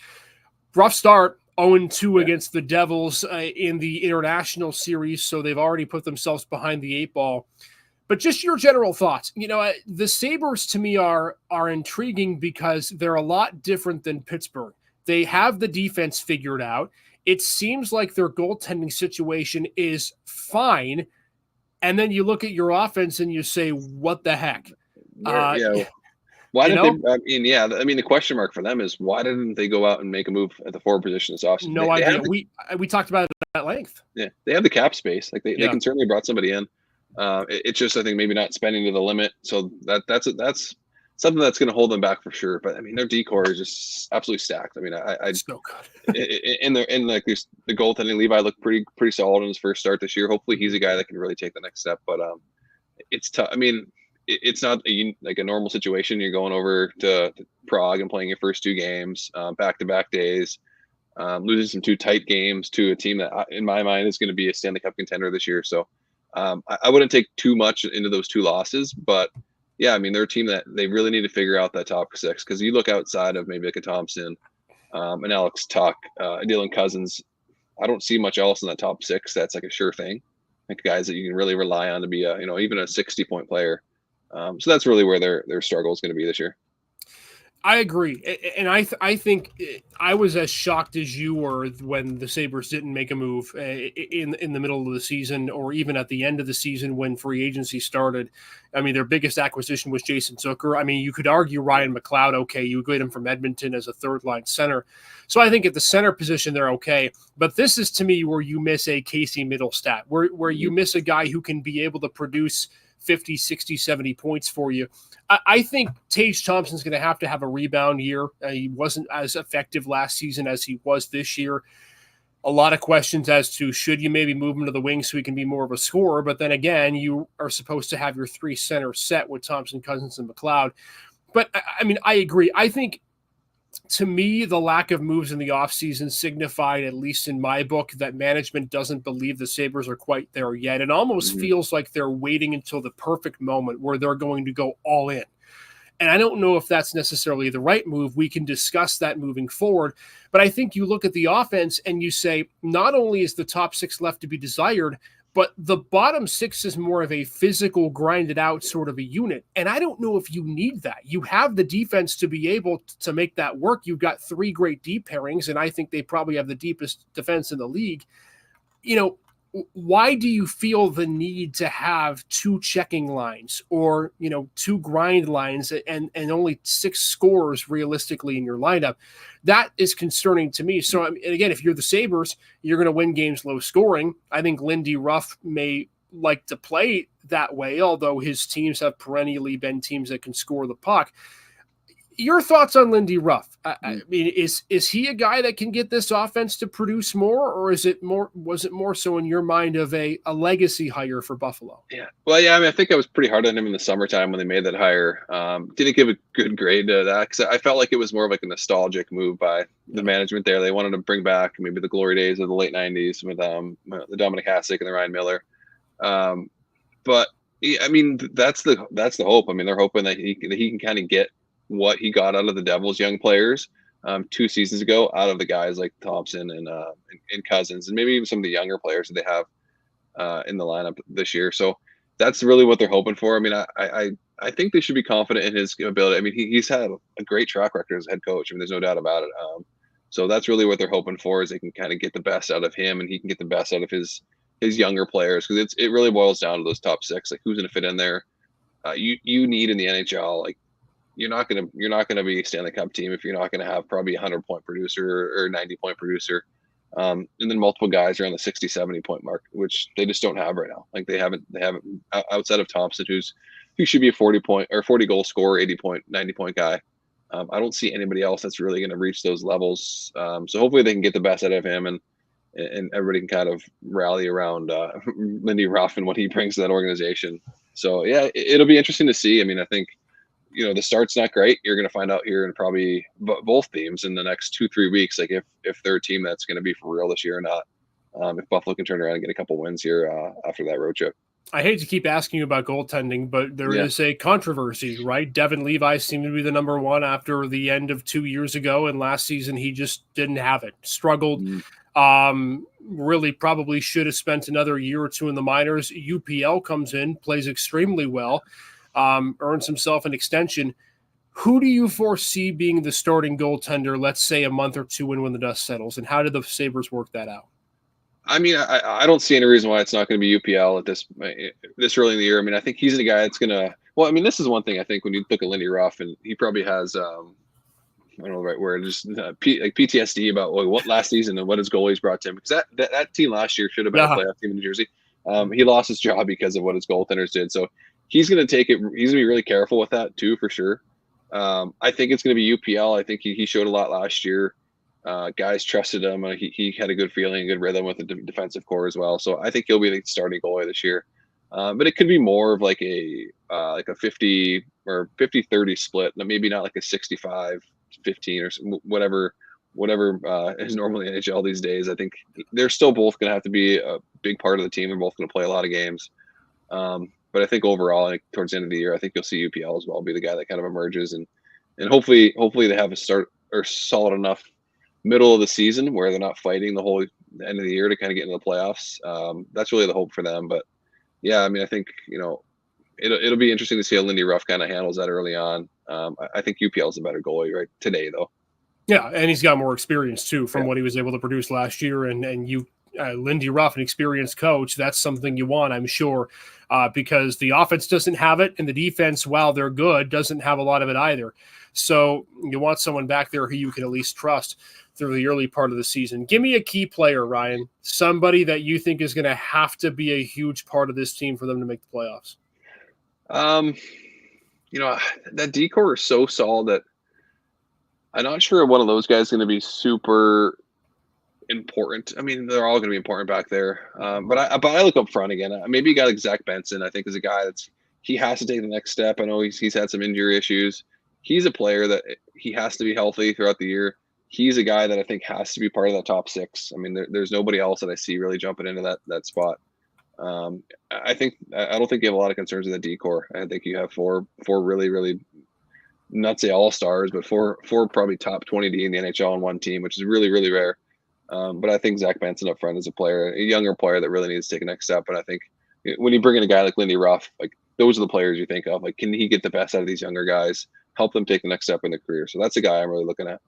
Rough start, 0-2 against the Devils in the international series, so they've already put themselves behind the 8 ball. But just your general thoughts. The Sabres to me are intriguing because they're a lot different than Pittsburgh. They have the defense figured out. It seems like their goaltending situation is fine. And then you look at your offense and you say, what the heck? Why didn't they? I mean, the question mark for them is why didn't they go out and make a move at the forward position this offseason? No idea. We talked about it at length. Yeah, they have the cap space. Like they can certainly brought somebody in. It's just, I think, maybe not spending to the limit. So that's something that's going to hold them back for sure. But I mean, their decor is just absolutely stacked. I mean, It's so good. in the goaltending, Levi looked pretty solid in his first start this year. Hopefully, he's a guy that can really take the next step. But it's tough. I mean, it's not like a normal situation. You're going over to Prague and playing your first 2 games back-to-back days, losing some 2 tight games to a team that, in my mind, is going to be a Stanley Cup contender this year. So. I wouldn't take too much into those 2 losses, but yeah, I mean, they're a team that they really need to figure out that top 6 because you look outside of maybe like a Thompson, an Alex Tuck, Dylan Cousins. I don't see much else in that top 6 that's like a sure thing, like guys that you can really rely on to be even a 60-point player. So that's really where their struggle is going to be this year. I agree. And I think I was as shocked as you were when the Sabres didn't make a move in the middle of the season or even at the end of the season when free agency started. I mean, their biggest acquisition was Jason Zucker. I mean, you could argue Ryan McLeod, okay, you get him from Edmonton as a third-line center. So I think at the center position, they're okay. But this is, to me, where you miss a Casey Middlestat, where you miss a guy who can be able to produce 50, 60, 70 points for you. I think Tage Thompson's going to have a rebound year. He wasn't as effective last season as he was this year. A lot of questions as to should you maybe move him to the wing so he can be more of a scorer. But then again, you are supposed to have your 3 centers set with Thompson, Cousins, and McLeod. But I mean, I agree. I think to me, the lack of moves in the offseason signified, at least in my book, that management doesn't believe the Sabres are quite there yet. It almost feels like they're waiting until the perfect moment where they're going to go all in. And I don't know if that's necessarily the right move. We can discuss that moving forward. But I think you look at the offense and you say, not only is the top 6 left to be desired, but the bottom 6 is more of a physical, grinded out sort of a unit. And I don't know if you need that. You have the defense to be able to make that work. You've got 3 great deep pairings, and I think they probably have the deepest defense in the league. Why do you feel the need to have 2 checking lines or, 2 grind lines and only 6 scorers realistically in your lineup? That is concerning to me. So, again, if you're the Sabres, you're going to win games low scoring. I think Lindy Ruff may like to play that way, although his teams have perennially been teams that can score the puck. Your thoughts on Lindy Ruff? I mean, is he a guy that can get this offense to produce more, or was it more so in your mind of a legacy hire for Buffalo? Yeah. Well, yeah. I mean, I think I was pretty hard on him in the summertime when they made that hire. Didn't give a good grade to that because I felt like it was more of like a nostalgic move by the management there. They wanted to bring back maybe the glory days of the late '90s with the Dominic Hasek and the Ryan Miller. But I mean, that's the hope. I mean, they're hoping that he can kind of get what he got out of the Devils young players 2 seasons ago out of the guys like Thompson and Cousins and maybe even some of the younger players that they have in the lineup this year. So that's really what they're hoping for. I mean, I think they should be confident in his ability. I mean, he's had a great track record as a head coach. I mean, there's no doubt about it. So that's really what they're hoping for is they can kind of get the best out of him and he can get the best out of his younger players because it really boils down to those top 6. Like who's going to fit in there? You need in the NHL like. You're not gonna be a Stanley Cup team if you're not gonna have probably a 100-point producer or 90-point producer, and then multiple guys around the 60, 70-point mark, which they just don't have right now. Like they haven't outside of Thompson, who should be a 40-point or 40 goal scorer, 80-point, 90-point guy. I don't see anybody else that's really gonna reach those levels. So hopefully they can get the best out of him and everybody can kind of rally around Lindy Ruff and what he brings to that organization. So yeah, it'll be interesting to see. I mean, I think. The start's not great. You're going to find out here in probably both teams in the next 2-3 weeks, like if they're a team that's going to be for real this year or not. If Buffalo can turn around and get a couple wins here after that road trip. I hate to keep asking you about goaltending, but there is a controversy, right? Devin Levi seemed to be the number one after the end of 2 years ago, and last season he just didn't have it. Struggled. Really probably should have spent another year or two in the minors. UPL comes in, plays extremely well. Earns himself an extension. Who do you foresee being the starting goaltender, let's say a month or two when the dust settles, and how did the Sabres work that out? I mean, I don't see any reason why it's not going to be UPL at this early in the year. I mean, I think he's the guy that's going to – well, I mean, this is one thing I think when you look at Lindy Ruff, and he probably has I don't know the right word, just like PTSD about what last season and what his goalies brought to him. Because that team last year should have been a playoff team in New Jersey. He lost his job because of what his goaltenders did. So he's going to take it. He's going to be really careful with that too, for sure. I think it's going to be UPL. I think he showed a lot last year. Guys trusted him. He had a good feeling, a good rhythm with the defensive core as well. So I think he'll be the starting goalie this year. But it could be more of like a 50 or 50-30 split. Maybe not like a 65-15 or whatever is normally in NHL these days. I think they're still both going to have to be a big part of the team. They're both going to play a lot of games. But I think overall, like, towards the end of the year, I think you'll see UPL as well be the guy that kind of emerges and hopefully they have a start or solid enough middle of the season where they're not fighting the whole end of the year to kind of get into the playoffs. That's really the hope for them. But yeah, I mean, I think, it'll be interesting to see how Lindy Ruff kind of handles that early on. I think UPL is a better goalie right today though. Yeah. And he's got more experience too from what he was able to produce last year. And Lindy Ruff, an experienced coach, that's something you want, I'm sure, because the offense doesn't have it and the defense, while they're good, doesn't have a lot of it either. So you want someone back there who you can at least trust through the early part of the season. Give me a key player, Ryan, somebody that you think is going to have to be a huge part of this team for them to make the playoffs. That decor is so solid that I'm not sure one of those guys is going to be super important. I mean, they're all going to be important back there. But I look up front again. Maybe a guy like Zach Benson, I think, is a guy he has to take the next step. I know he's had some injury issues. He's a player that he has to be healthy throughout the year. He's a guy that I think has to be part of that top 6. I mean, there's nobody else that I see really jumping into that spot. I don't think you have a lot of concerns with the decor. I think you have four really, really, not say all stars, but four probably top 20 D in the NHL on one team, which is really, really rare. But I think Zach Benson up front is a younger player that really needs to take a next step. And I think when you bring in a guy like Lindy Ruff, like those are the players you think of. Like, can he get the best out of these younger guys, help them take the next step in their career? So that's a guy I'm really looking at.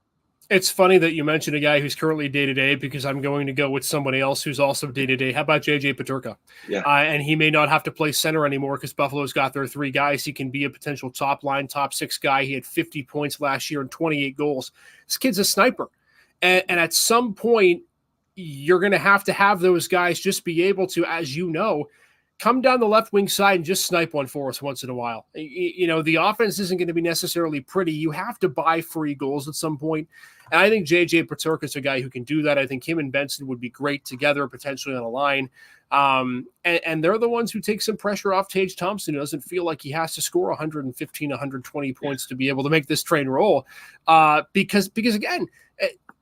It's funny that you mentioned a guy who's currently day-to-day because I'm going to go with somebody else who's also day-to-day. How about JJ Peterka? Yeah. And he may not have to play center anymore because Buffalo's got their 3 guys. He can be a potential top 6 guy. He had 50 points last year and 28 goals. This kid's a sniper. And at some point, you're going to have those guys just be able to, as you know, come down the left wing side and just snipe one for us once in a while. The offense isn't going to be necessarily pretty. You have to buy free goals at some point. And I think JJ Peterka is a guy who can do that. I think him and Benson would be great together, potentially on a line. And they're the ones who take some pressure off Tage Thompson, who doesn't feel like he has to score 115, 120 points to be able to make this train roll. Because again,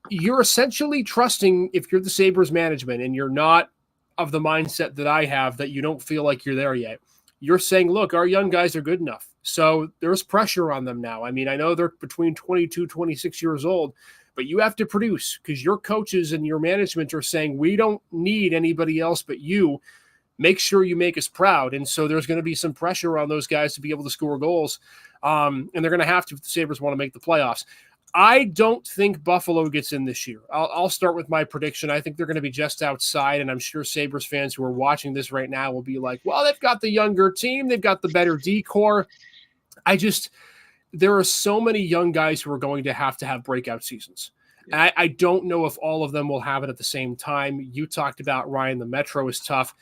you're essentially trusting, if you're the Sabres management and you're not of the mindset that I have, that you don't feel like you're there yet. You're saying, look, our young guys are good enough. So there's pressure on them now. I mean, I know they're between 22, 26 years old, but you have to produce because your coaches and your management are saying, we don't need anybody else but you. Make sure you make us proud. And so there's going to be some pressure on those guys to be able to score goals. And they're going to have to if the Sabres want to make the playoffs. I don't think Buffalo gets in this year. I'll start with my prediction. I think they're going to be just outside, and I'm sure Sabres fans who are watching this right now will be like, well, they've got the younger team. They've got the better decor. There are so many young guys who are going to have breakout seasons. And I don't know if all of them will have it at the same time. You talked about, Ryan, the Metro is tough.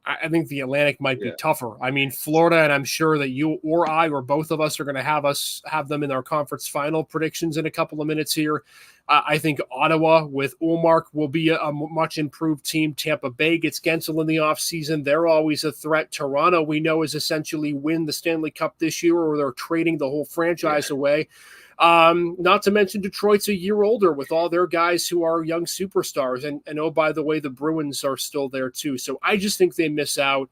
I think the Atlantic might be tougher. I mean, Florida, and I'm sure that you or I or both of us are going to have them in our conference final predictions in a couple of minutes here. I think Ottawa with Ullmark will be a much improved team. Tampa Bay gets Gensel in the offseason. They're always a threat. Toronto, we know, is essentially win the Stanley Cup this year, or they're trading the whole franchise away. Not to mention Detroit's a year older with all their guys who are young superstars. And oh, by the way, the Bruins are still there too. So I just think they miss out.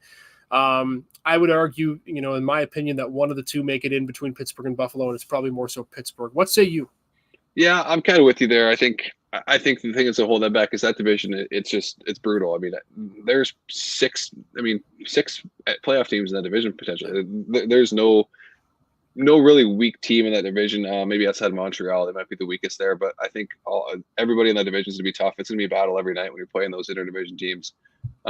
I would argue, in my opinion, that one of the two make it in between Pittsburgh and Buffalo, and it's probably more so Pittsburgh. What say you? Yeah, I'm kind of with you there. I think the thing that's hold that back is that division. It's brutal. I mean, there's six playoff teams in that division potentially. There's no really weak team in that division. Maybe outside Montreal, they might be the weakest there. But I think everybody in that division is going to be tough. It's going to be a battle every night when you're playing those interdivision teams.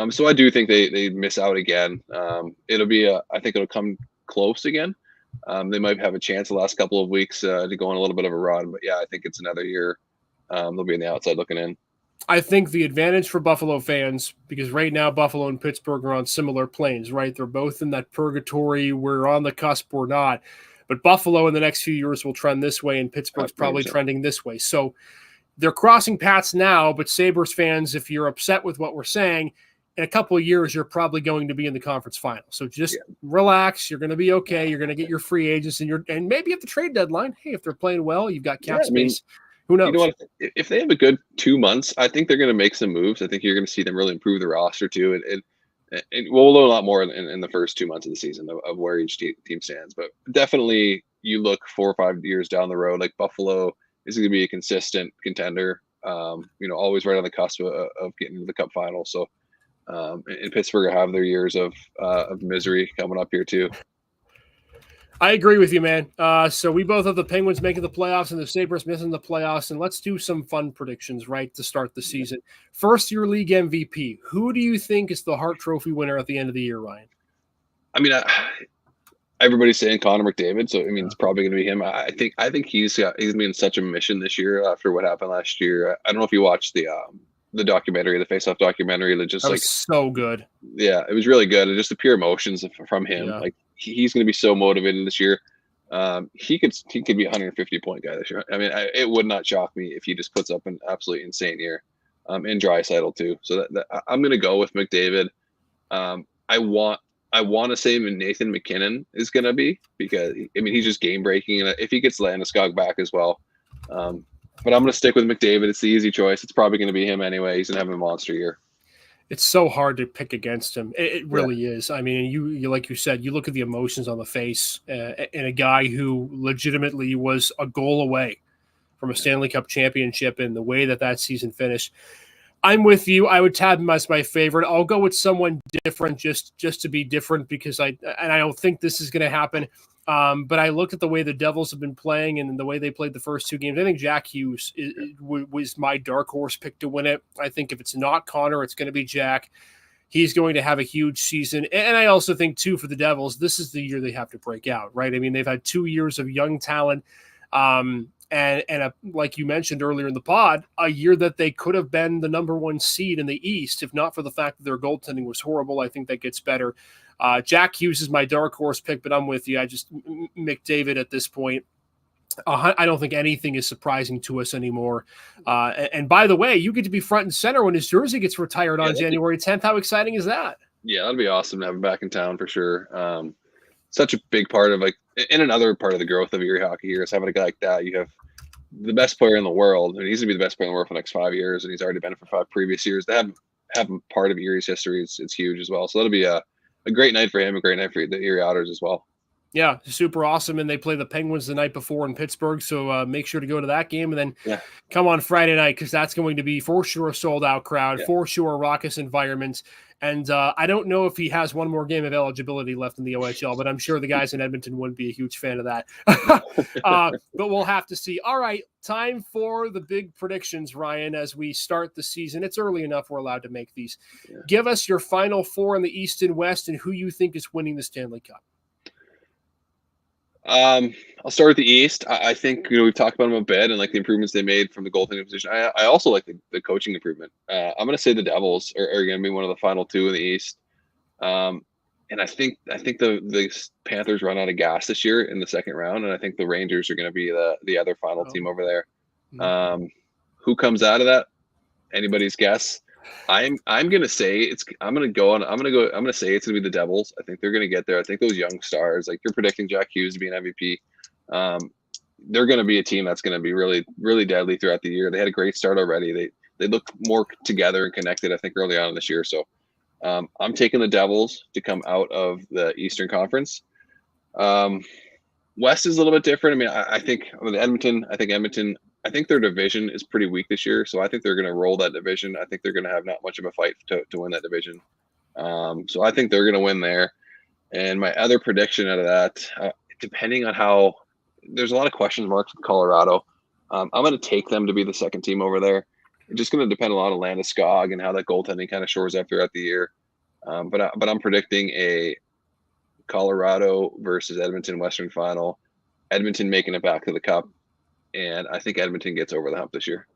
So I do think they miss out again. I think it'll come close again. They might have a chance the last couple of weeks to go on a little bit of a run. But yeah, I think it's another year. They'll be on the outside looking in. I think the advantage for Buffalo fans, because right now Buffalo and Pittsburgh are on similar planes, right? They're both in that purgatory. We're on the cusp or not. But Buffalo in the next few years will trend this way, and Pittsburgh's probably trending this way. So they're crossing paths now, but Sabres fans, if you're upset with what we're saying, in a couple of years, you're probably going to be in the conference final. So just relax. You're going to be okay. You're going to get your free agents, and maybe at the trade deadline, hey, if they're playing well, you've got cap space. Who knows? You know what? If they have a good 2 months, I think they're going to make some moves. I think you're going to see them really improve the roster too. And we'll learn a lot more in the first 2 months of the season of where each team stands. But definitely, you look 4 or 5 years down the road, like Buffalo is going to be a consistent contender. Always right on the cusp of getting to the Cup final. So, and Pittsburgh have their years of misery coming up here too. I agree with you, man. So we both have the Penguins making the playoffs and the Sabres missing the playoffs. And let's do some fun predictions, right, to start the season. First year league MVP. Who do you think is the Hart Trophy winner at the end of the year, Ryan? I mean, everybody's saying Connor McDavid, so I mean, it's probably going to be him. I think he's going to be in such a mission this year after what happened last year. I don't know if you watched the documentary, the Face-Off documentary, that was so good. Yeah, it was really good. And just the pure emotions from him. Yeah. Like he's going to be so motivated this year. He could be a 150 point guy this year. I mean, it would not shock me if he just puts up an absolutely insane year. And Draisaitl too. So I'm going to go with McDavid. I want to say Nathan McKinnon is going to be, because he's just game breaking, and if he gets Landeskog back as well. But I'm going to stick with McDavid. It's the easy choice. It's probably going to be him anyway. He's going to have a monster year. It's so hard to pick against him. It really is. I mean, you like you said, you look at the emotions on the face, and a guy who legitimately was a goal away from a Stanley Cup championship, and the way that season finished. I'm with you. I would tab him as my favorite. I'll go with someone different just to be different, because I don't think this is going to happen. But I looked at the way the Devils have been playing and the way they played the first 2 games. I think Jack Hughes was my dark horse pick to win it. I think if it's not Connor, it's going to be Jack. He's going to have a huge season. And I also think, too, for the Devils, this is the year they have to break out, right? I mean, they've had 2 years of young talent. and like you mentioned earlier in the pod, a year that they could have been the number one seed in the East, if not for the fact that their goaltending was horrible. I think that gets better. Jack Hughes is my dark horse pick, but I'm with you. I just McDavid at this point. I don't think anything is surprising to us anymore. And by the way, you get to be front and center when his jersey gets retired on January 10th. How exciting is that? Yeah, that'd be awesome to have him back in town for sure. Such a big part of and another part of the growth of Erie hockey here is having a guy like that. You have the best player in the world, and he's gonna be the best player in the world for the next 5 years, and he's already been it for 5 previous years. To have him part of Erie's history it's huge as well. So that'll be a great night for him, a great night for the Erie Otters as well. Yeah, super awesome. And they play the Penguins the night before in Pittsburgh. So make sure to go to that game and then come on Friday night, because that's going to be for sure a sold out crowd, for sure raucous environment. And I don't know if he has one more game of eligibility left in the OHL, but I'm sure the guys in Edmonton wouldn't be a huge fan of that. But we'll have to see. All right, time for the big predictions, Ryan, as we start the season. It's early enough we're allowed to make these. Yeah. Give us your final 4 in the East and West and who you think is winning the Stanley Cup. I'll start with the East. I think, we've talked about them a bit and like the improvements they made from the goaltending position. I also like the coaching improvement. I'm going to say the Devils are going to be one of the final 2 in the East. And I think the Panthers run out of gas this year in the second round. And I think the Rangers are going to be the other final team over there. Who comes out of that? Anybody's guess. I'm going to say I'm going to say it's going to be the Devils. I think they're going to get there. I think those young stars, like you're predicting Jack Hughes to be an MVP. They're going to be a team that's going to be really, really deadly throughout the year. They had a great start already. They look more together and connected, I think, early on this year. So I'm taking the Devils to come out of the Eastern Conference. West is a little bit different. I mean, I think with Edmonton, I think their division is pretty weak this year, so I think they're going to roll that division. I think they're going to have not much of a fight to win that division. So I think they're going to win there. And my other prediction out of that, depending on how – there's a lot of question marks with Colorado. I'm going to take them to be the second team over there. It's just going to depend a lot on Landeskog and how that goaltending kind of shores up throughout the year. But I'm predicting a Colorado versus Edmonton Western Final, Edmonton making it back to the Cup. And I think Edmonton gets over the hump this year.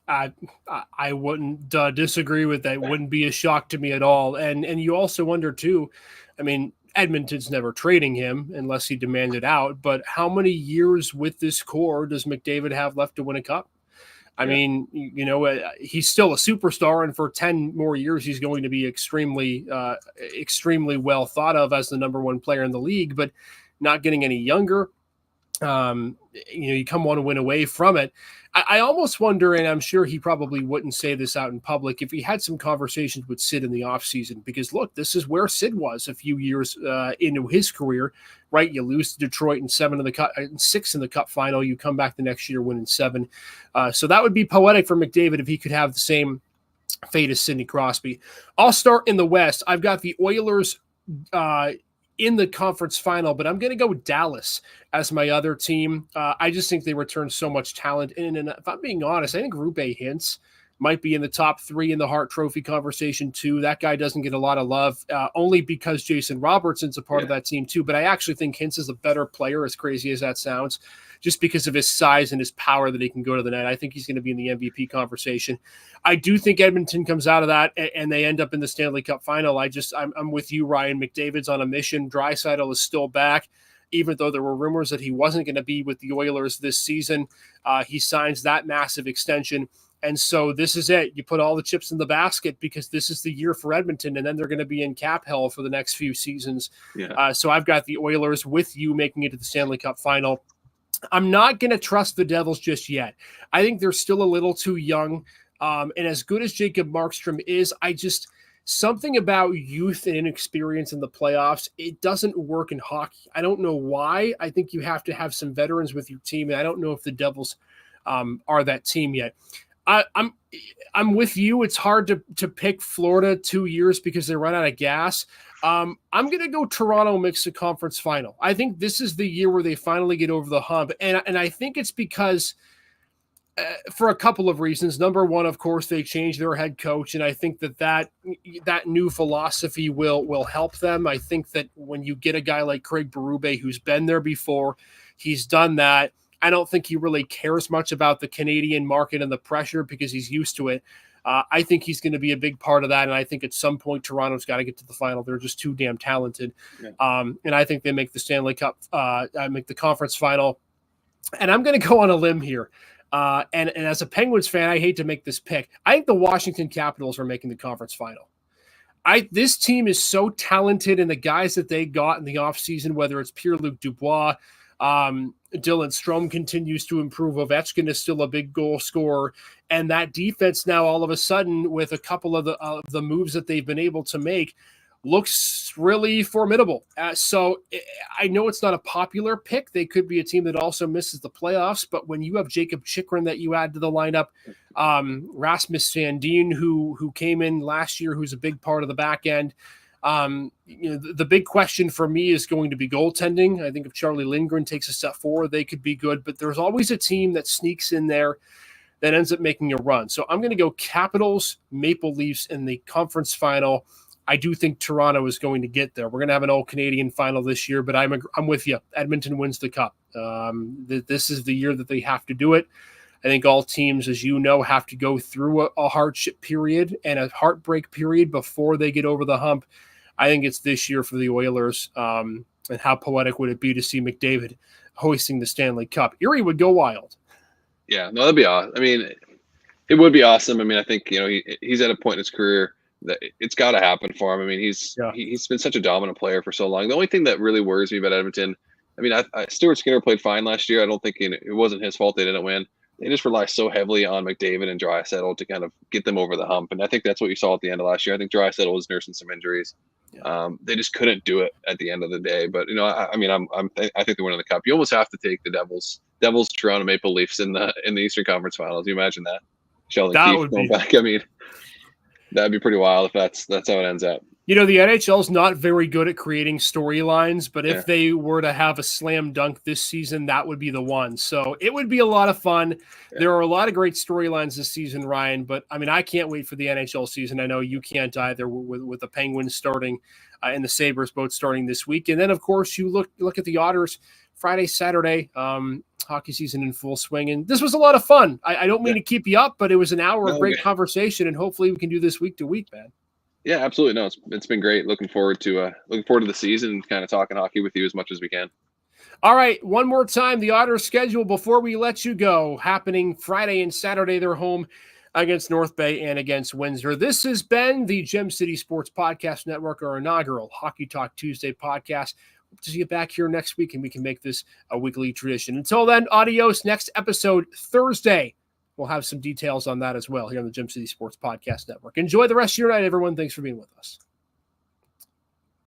I wouldn't disagree with that. It wouldn't be a shock to me at all. And you also wonder too, I mean, Edmonton's never trading him unless he demanded out, but how many years with this core does McDavid have left to win a cup? I mean, he's still a superstar, and for 10 more years, he's going to be extremely well thought of as the number 1 player in the league, but not getting any younger. You come 1 win away from it. I almost wonder, and I'm sure he probably wouldn't say this out in public, if he had some conversations with Sid in the offseason, because look, this is where Sid was a few years into his career, right? You lose to Detroit in 6 in the Cup final. You come back the next year winning 7. So that would be poetic for McDavid if he could have the same fate as Sidney Crosby. I'll start in the West. I've got the Oilers in the conference final, but I'm going to go with Dallas as my other team. I just think they return so much talent. And if I'm being honest, I think Roope Hintz might be in the top 3 in the Hart Trophy conversation too. That guy doesn't get a lot of love, only because Jason Robertson's a part of that team too. But I actually think Hintz is a better player, as crazy as that sounds, just because of his size and his power that he can go to the net. I think he's going to be in the MVP conversation. I do think Edmonton comes out of that and they end up in the Stanley Cup final. I'm with you, Ryan. McDavid's on a mission. Draisaitl is still back, even though there were rumors that he wasn't going to be with the Oilers this season. He signs that massive extension. And so this is it. You put all the chips in the basket because this is the year for Edmonton, and then they're going to be in cap hell for the next few seasons. So I've got the Oilers with you making it to the Stanley Cup final. I'm not going to trust the Devils just yet. I think they're still a little too young. And as good as Jacob Markstrom is, something about youth and inexperience in the playoffs, it doesn't work in hockey. I don't know why. I think you have to have some veterans with your team, and I don't know if the Devils are that team yet. I'm with you. It's hard to pick Florida 2 years because they run out of gas. I'm going to go Toronto makes the conference final. I think this is the year where they finally get over the hump. And I think it's because for a couple of reasons. Number one, of course, they changed their head coach. And I think that new philosophy will help them. I think that when you get a guy like Craig Berube, who's been there before, he's done that. I don't think he really cares much about the Canadian market and the pressure because he's used to it. I think he's going to be a big part of that, and I think at some point Toronto's got to get to the final. They're just too damn talented, and I think they make the Stanley Cup, make the conference final. And I'm going to go on a limb here, and as a Penguins fan, I hate to make this pick. I think the Washington Capitals are making the conference final. This team is so talented, and the guys that they got in the offseason, whether it's Pierre-Luc Dubois, Dylan Strome continues to improve. Ovechkin is still a big goal scorer. And that defense now, all of a sudden, with a couple of the moves that they've been able to make, looks really formidable. So I know it's not a popular pick. They could be a team that also misses the playoffs. But when you have Jacob Chychrun that you add to the lineup, Rasmus Sandin, who came in last year, who's a big part of the back end, the big question for me is going to be goaltending. I think if Charlie Lindgren takes a step forward, they could be good, but there's always a team that sneaks in there that ends up making a run. So I'm going to go Capitals, Maple Leafs in the conference final. I do think Toronto is going to get there. We're going to have an all Canadian final this year, but I'm with you. Edmonton wins the cup. This is the year that they have to do it. I think all teams, as you know, have to go through a hardship period and a heartbreak period before they get over the hump. I think it's this year for the Oilers. And how poetic would it be to see McDavid hoisting the Stanley Cup? Erie would go wild. Yeah, no, that'd be awesome. I mean, it would be awesome. I mean, I think, he's at a point in his career that it's got to happen for him. I mean, he's been such a dominant player for so long. The only thing that really worries me about Edmonton, I mean, Stuart Skinner played fine last year. I don't think it wasn't his fault they didn't win. They just rely so heavily on McDavid and Draisaitl to kind of get them over the hump. And I think that's what you saw at the end of last year. I think Draisaitl was nursing some injuries. Yeah. They just couldn't do it at the end of the day. But, I think they're winning the cup. You almost have to take the Devils, Toronto Maple Leafs in the Eastern Conference Finals. You imagine that? Sheldon Keefe going back. I mean, that'd be pretty wild if that's how it ends up. The NHL is not very good at creating storylines, but if they were to have a slam dunk this season, that would be the one. So it would be a lot of fun. Yeah. There are a lot of great storylines this season, Ryan, but I mean, I can't wait for the NHL season. I know you can't either with the Penguins starting and the Sabres both starting this week. And then, of course, you look at the Otters Friday, Saturday, hockey season in full swing. And this was a lot of fun. I don't mean to keep you up, but it was an hour of great conversation, and hopefully we can do this week to week, man. Yeah, absolutely. No, it's been great. Looking forward to the season and kind of talking hockey with you as much as we can. All right, one more time, the Otters schedule before we let you go. Happening Friday and Saturday, they're home against North Bay and against Windsor. This has been the Gem City Sports Podcast Network, our inaugural Hockey Talk Tuesday podcast. Hope to see you back here next week, and we can make this a weekly tradition. Until then, adios. Next episode, Thursday. We'll have some details on that as well here on the Gem City Sports Podcast Network. Enjoy the rest of your night, everyone. Thanks for being with us.